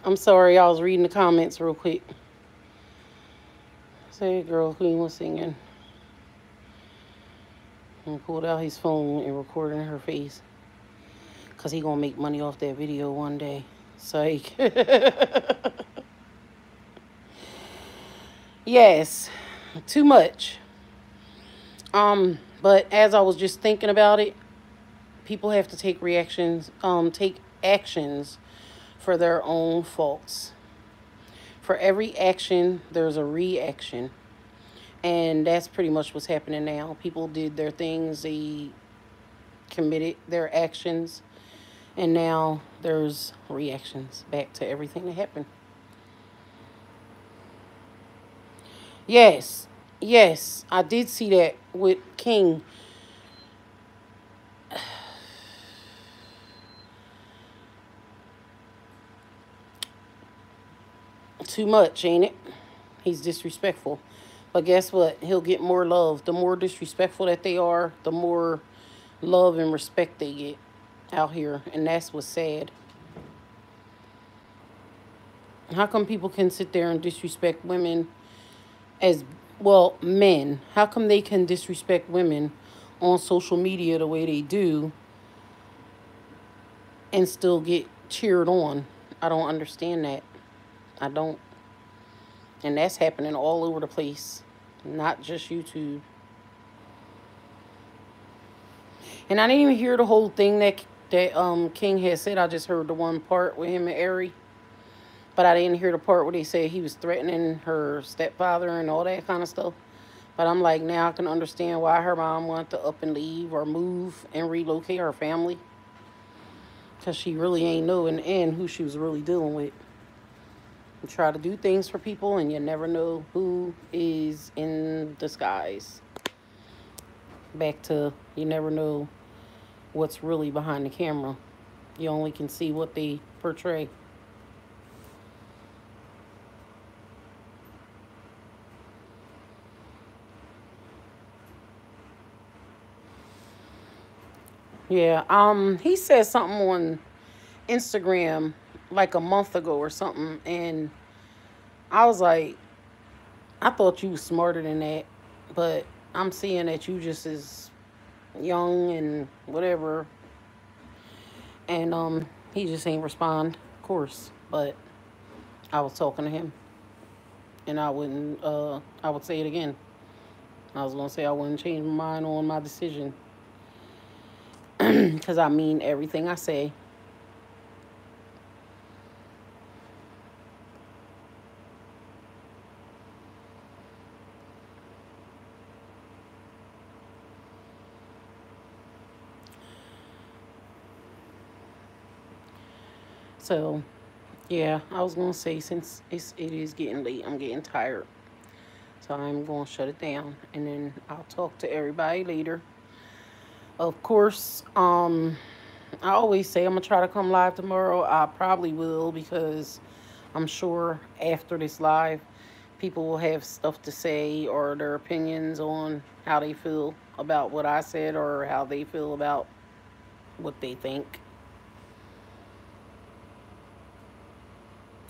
I'm sorry, I was reading the comments real quick. Say, girl, Queen was singing and pulled out his phone and recording her face. Because he going to make money off that video one day. Psych. Yes, too much. But as I was just thinking about it, people have to take actions for their own faults. For every action, there's a reaction. And that's pretty much what's happening now. People did their things, they committed their actions, and now there's reactions back to everything that happened. Yes, yes, I did see that with King. Too much, ain't it? He's disrespectful. But guess what? He'll get more love. The more disrespectful that they are, the more love and respect they get out here. And that's what's sad. How come people can sit there and disrespect women as well, men? How come they can disrespect women on social media the way they do and still get cheered on? I don't understand that. I don't. And that's happening all over the place, not just YouTube. And I didn't even hear the whole thing that King had said. I just heard the one part with him and Ari. But I didn't hear the part where they said he was threatening her stepfather and all that kind of stuff. But I'm like, now I can understand why her mom wanted to up and leave or move and relocate her family. Because she really ain't know in the end who she was really dealing with. You try to do things for people and you never know who is in disguise. Back to, you never know what's really behind the camera. You only can see what they portray. Yeah, he said something on Instagram like a month ago or something, and I was like, I thought you was smarter than that, but I'm seeing that you just as young and whatever, and he just ain't respond, of course, but I was talking to him, and I would say it again. I was gonna say I wouldn't change my mind on my decision, because I mean everything I say. So, yeah, I was gonna say since it is getting late, I'm getting tired. So I'm gonna shut it down, and then I'll talk to everybody later. Of course, I always say I'm gonna try to come live tomorrow. I probably will because I'm sure after this live, people will have stuff to say or their opinions on how they feel about what I said or how they feel about what they think.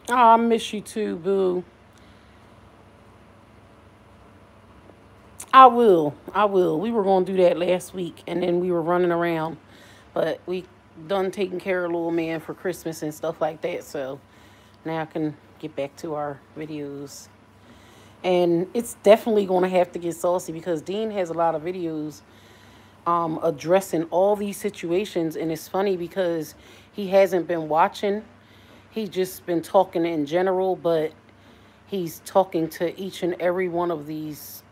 Oh, I miss you too, boo. I will. I will. We were going to do that last week, and then we were running around. But we done taking care of little man for Christmas and stuff like that. So now I can get back to our videos. And it's definitely going to have to get saucy because Dean has a lot of videos addressing all these situations. And it's funny because he hasn't been watching. He's just been talking in general, but he's talking to each and every one of these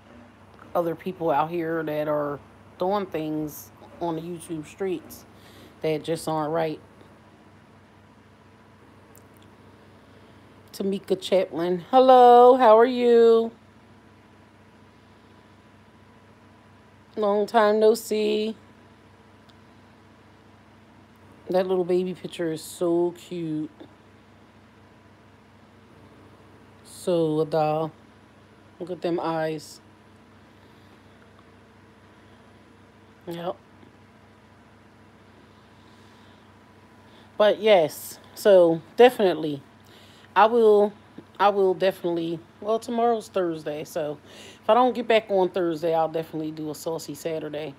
other people out here that are doing things on the YouTube streets that just aren't right. Tamika Chaplin. Hello, how are you? Long time no see. That little baby picture is so cute. So adorable. Look at them eyes. Yep. But yes, So definitely, I will. I will definitely. Well, tomorrow's Thursday, so if I don't get back on Thursday, I'll definitely do a saucy Saturday.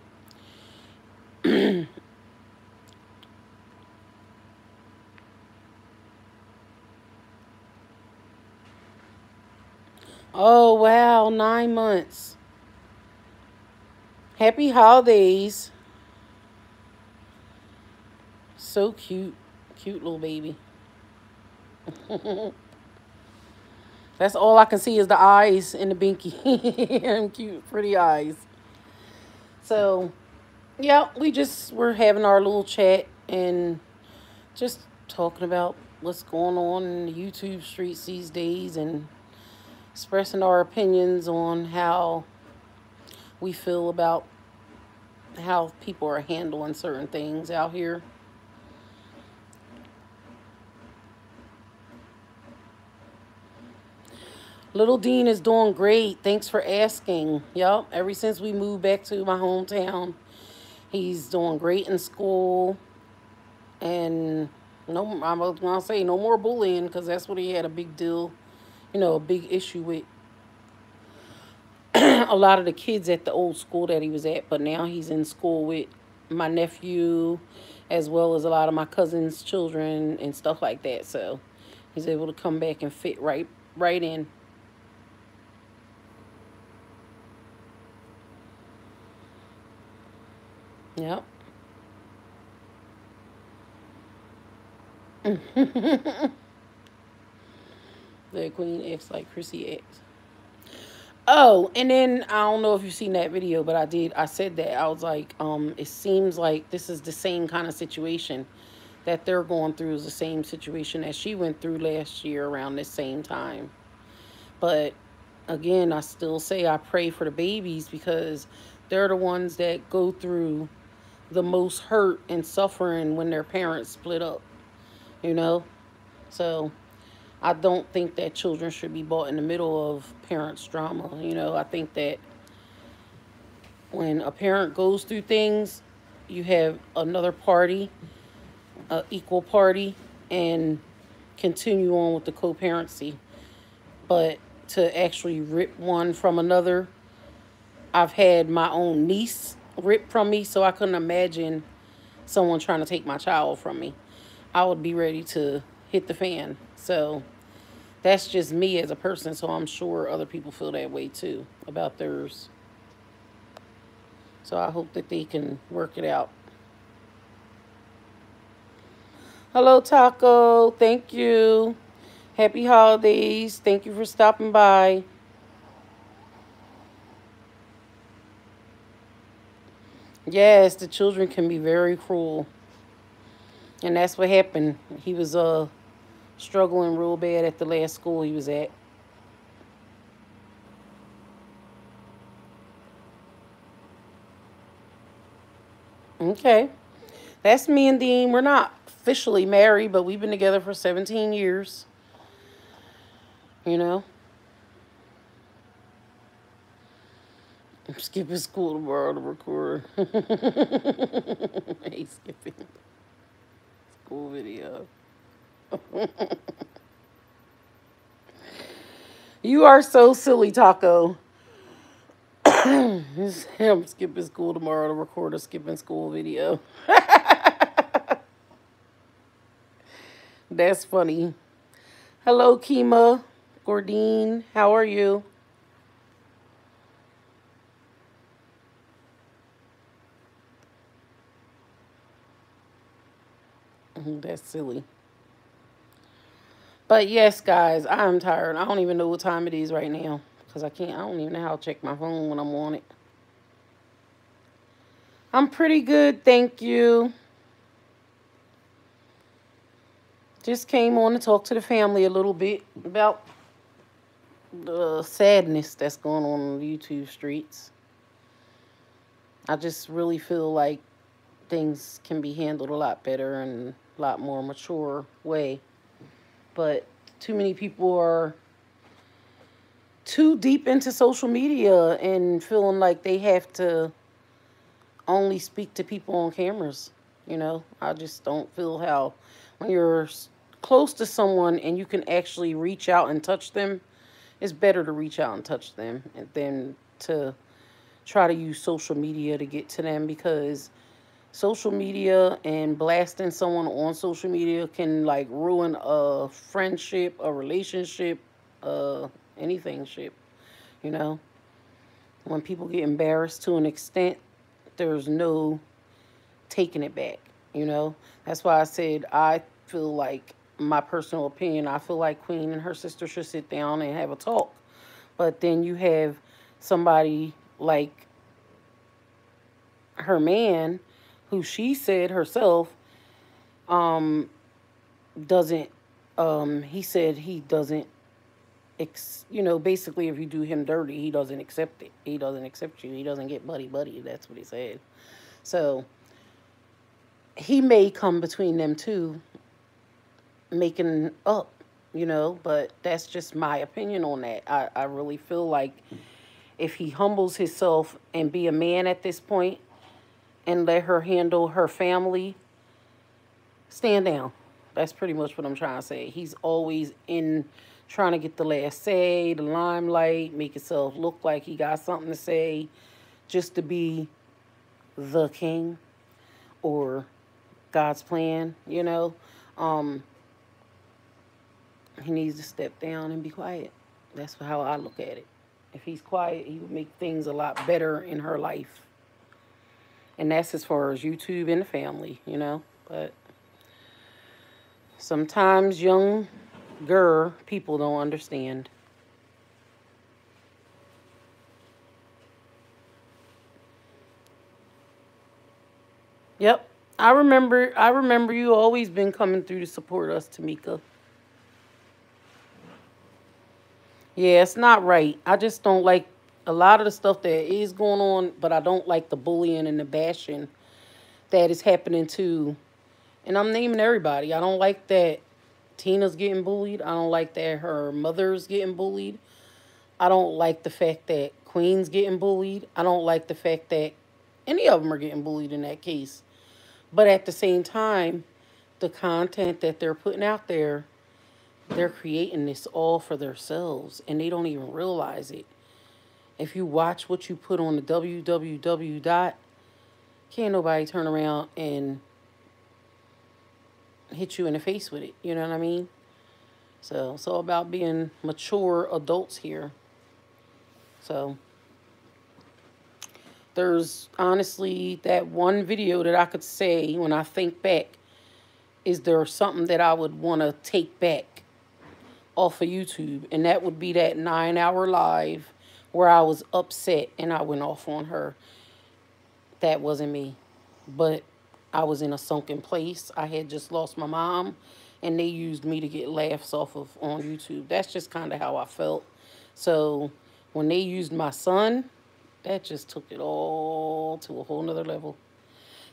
Oh wow, 9 months. Happy holidays. So cute, cute little baby. That's all I can see is the eyes and the binky and cute, pretty eyes. So yeah, we're having our little chat and just talking about what's going on in the YouTube streets these days and expressing our opinions on how we feel about how people are handling certain things out here. Little Dean is doing great. Thanks for asking. Yup, ever since we moved back to my hometown, he's doing great in school. And no, I'm gonna say no more bullying because that's what he had a big deal, a big issue with a lot of the kids at the old school that he was at. But now he's in school with my nephew, as well as a lot of my cousins' children and stuff like that. So he's able to come back and fit right in. Yep. The queen acts like Chrissy acts. Oh, and then I don't know if you've seen that video, but I did. I said that. I was like, it seems like this is the same kind of situation that they're going through is the same situation that she went through last year around this same time. But again, I still say I pray for the babies because they're the ones that go through the most hurt and suffering when their parents split up, you know? So I don't think that children should be brought in the middle of parents' drama. I think that when a parent goes through things, you have another party, a equal party, and continue on with the co-parency. But to actually rip one from another, I've had my own niece ripped from me, so I couldn't imagine someone trying to take my child from me. I would be ready to hit the fan. So that's just me as a person, so I'm sure other people feel that way too about theirs. So I hope that they can work it out. Hello, Taco. Thank you. Happy holidays. Thank you for stopping by. Yes, the children can be very cruel. And that's what happened. He was struggling real bad at the last school he was at. Okay. That's me and Dean. We're not officially married, but we've been together for 17 years. You know? I'm skipping school tomorrow to record. Hey, skipping school video. You are so silly, Taco. I'm skipping school tomorrow to record a skipping school video. That's funny. Hello, Kima. Gordine, how are you? That's silly. But yes, guys, I'm tired. I don't even know what time it is right now. Because I don't even know how to check my phone when I'm on it. I'm pretty good, thank you. Just came on to talk to the family a little bit about the sadness that's going on the YouTube streets. I just really feel like things can be handled a lot better and a lot more mature way. But too many people are too deep into social media and feeling like they have to only speak to people on cameras. I just don't feel how when you're close to someone and you can actually reach out and touch them, it's better to reach out and touch them than to try to use social media to get to them, because social media and blasting someone on social media can like ruin a friendship, a relationship, uh anything ship, you know. When people get embarrassed to an extent, there's no taking it back, you know. That's why I said I feel like, my personal opinion, I feel like Queen and her sister should sit down and have a talk. But then you have somebody like her man, who she said herself, um, doesn't, he said he doesn't, you know, basically if you do him dirty, he doesn't accept it. He doesn't accept you. He doesn't get buddy buddy. That's what he said. So he may come between them two, making up, you know, but that's just my opinion on that. I really feel like if he humbles himself and be a man at this point and let her handle her family, stand down. That's pretty much what I'm trying to say. He's always in trying to get the last say, the limelight, make himself look like he got something to say just to be the king or God's plan, you know. Um, he needs to step down and be quiet. That's how I look at it. If he's quiet, he would make things a lot better in her life. And that's as far as YouTube and the family, you know. But sometimes younger people don't understand. Yep. I remember you always been coming through to support us, Tamika. Yeah, it's not right. I just don't like a lot of the stuff that is going on, but I don't like the bullying and the bashing that is happening to, and I'm naming everybody. I don't like that Tina's getting bullied. I don't like that her mother's getting bullied. I don't like the fact that Queen's getting bullied. I don't like the fact that any of them are getting bullied in that case. But at the same time, the content that they're putting out there, they're creating this all for themselves and they don't even realize it. If you watch what you put on the www dot, can't nobody turn around and hit you in the face with it. You know what I mean? So it's all about being mature adults here. So there's honestly that one video that I could say when I think back, is there something that I would want to take back off of YouTube? And that would be that 9-hour live where I was upset and I went off on her. That wasn't me. But I was in a sunken place. I had just lost my mom and they used me to get laughs off of on YouTube. That's just kind of how I felt. So when they used my son, that just took it all to a whole nother level.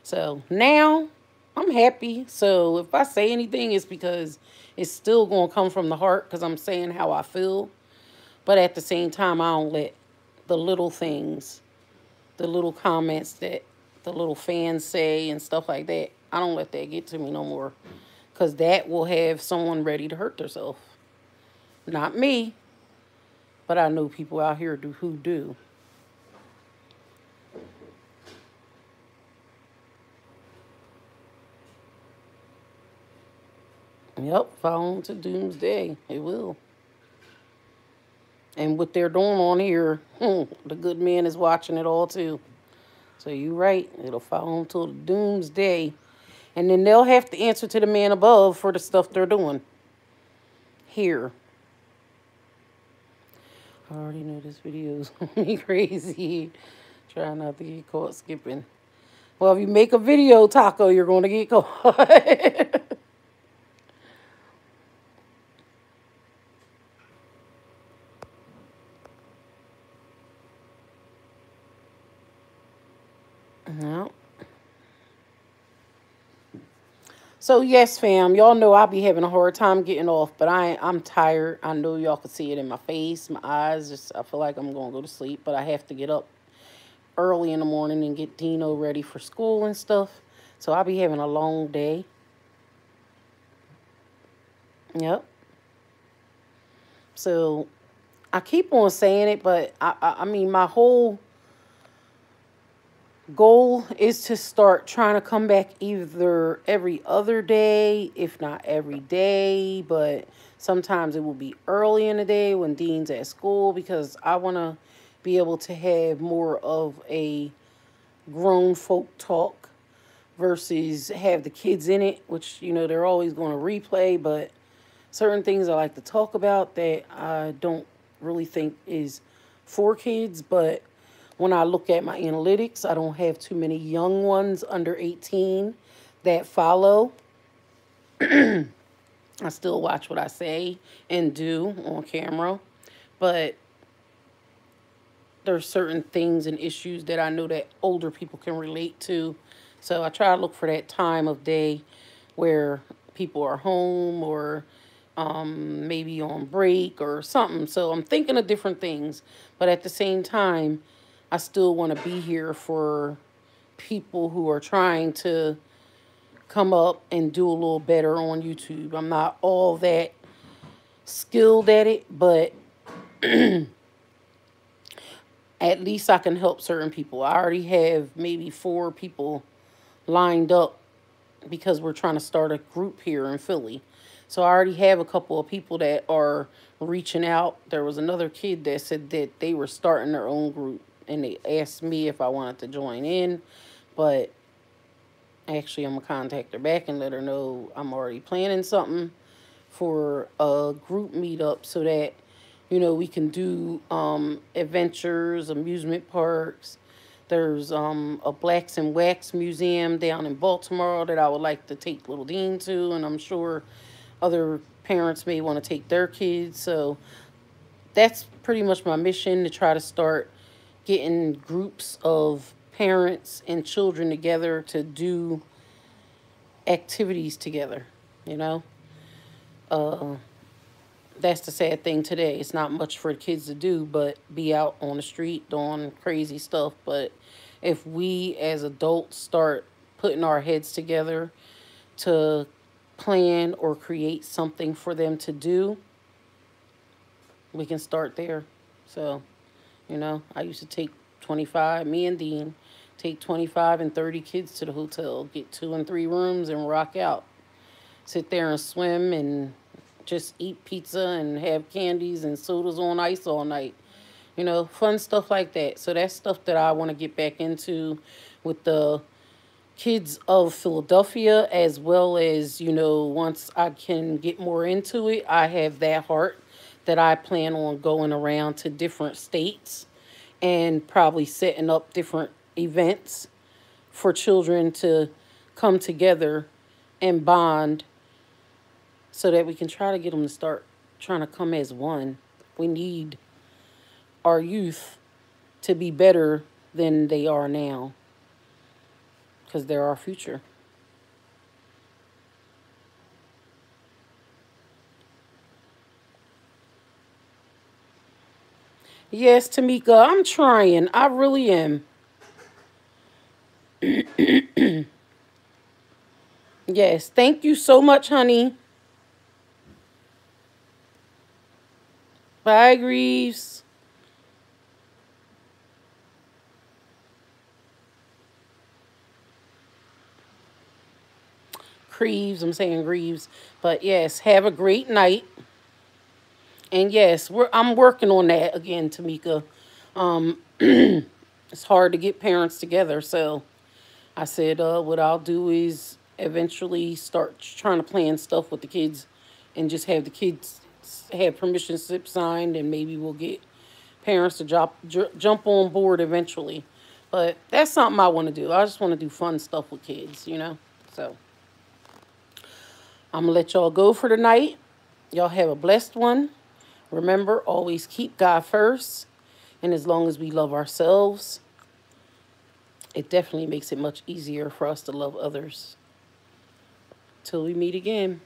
So now I'm happy. So if I say anything, it's because it's still going to come from the heart because I'm saying how I feel. But at the same time, I don't let the little things, the little comments that the little fans say and stuff like that, I don't let that get to me no more. Because that will have someone ready to hurt themselves. Not me, but I know people out here who do. Yep, follow on to doomsday. It will. And what they're doing on here, the good man is watching it all too. So you're right. It'll follow until the doomsday. And then they'll have to answer to the man above for the stuff they're doing here. I already know this video is going to be crazy. Try not to get caught skipping. Well, if you make a video, Taco, you're going to get caught. No. So yes, fam, y'all know I'll be having a hard time getting off, but I'm tired. I know y'all can see it in my face, my eyes. Just I feel like I'm gonna go to sleep, but I have to get up early in the morning and get Dino ready for school and stuff. So I'll be having a long day. Yep. So I keep on saying it, but I mean, my whole goal is to start trying to come back either every other day, if not every day, but sometimes it will be early in the day when Dean's at school because I want to be able to have more of a grown folk talk versus have the kids in it, which, they're always going to replay, but certain things I like to talk about that I don't really think is for kids, but when I look at my analytics, I don't have too many young ones under 18 that follow. I still watch what I say and do on camera, but there's certain things and issues that I know that older people can relate to. So I try to look for that time of day where people are home or maybe on break or something. So I'm thinking of different things, but at the same time, I still want to be here for people who are trying to come up and do a little better on YouTube. I'm not all that skilled at it, but at least I can help certain people. I already have maybe 4 people lined up because we're trying to start a group here in Philly. So I already have a couple of people that are reaching out. There was another kid that said that they were starting their own group and they asked me if I wanted to join in, but actually I'm going to contact her back and let her know I'm already planning something for a group meetup so that, we can do adventures, amusement parks. There's a Blacks and Wax museum down in Baltimore that I would like to take little Dean to, and I'm sure other parents may want to take their kids. So that's pretty much my mission, to try to start getting groups of parents and children together to do activities together, you know. Uh, that's the sad thing today. It's not much for kids to do but be out on the street doing crazy stuff. But if we as adults start putting our heads together to plan or create something for them to do, we can start there. So, I used to take 25, me and Dean, take 25 and 30 kids to the hotel, get 2 and 3 rooms and rock out. Sit there and swim and just eat pizza and have candies and sodas on ice all night. Fun stuff like that. So that's stuff that I want to get back into with the kids of Philadelphia, as well as, once I can get more into it, I have that heart that I plan on going around to different states and probably setting up different events for children to come together and bond so that we can try to get them to start trying to come as one. We need our youth to be better than they are now because they're our future. Yes, Tamika, I'm trying. I really am. Yes, thank you so much, honey. Bye, Greaves. Creeves, I'm saying Greaves. But yes, have a great night. And yes, I'm working on that again, Tamika. It's hard to get parents together, so I said, what I'll do is eventually start trying to plan stuff with the kids and just have the kids have permission slips signed, and maybe we'll get parents to jump on board eventually. But that's something I want to do. I just want to do fun stuff with kids. So I'm going to let y'all go for the night. Y'all have a blessed one. Remember, always keep God first. And as long as we love ourselves, it definitely makes it much easier for us to love others. Till we meet again.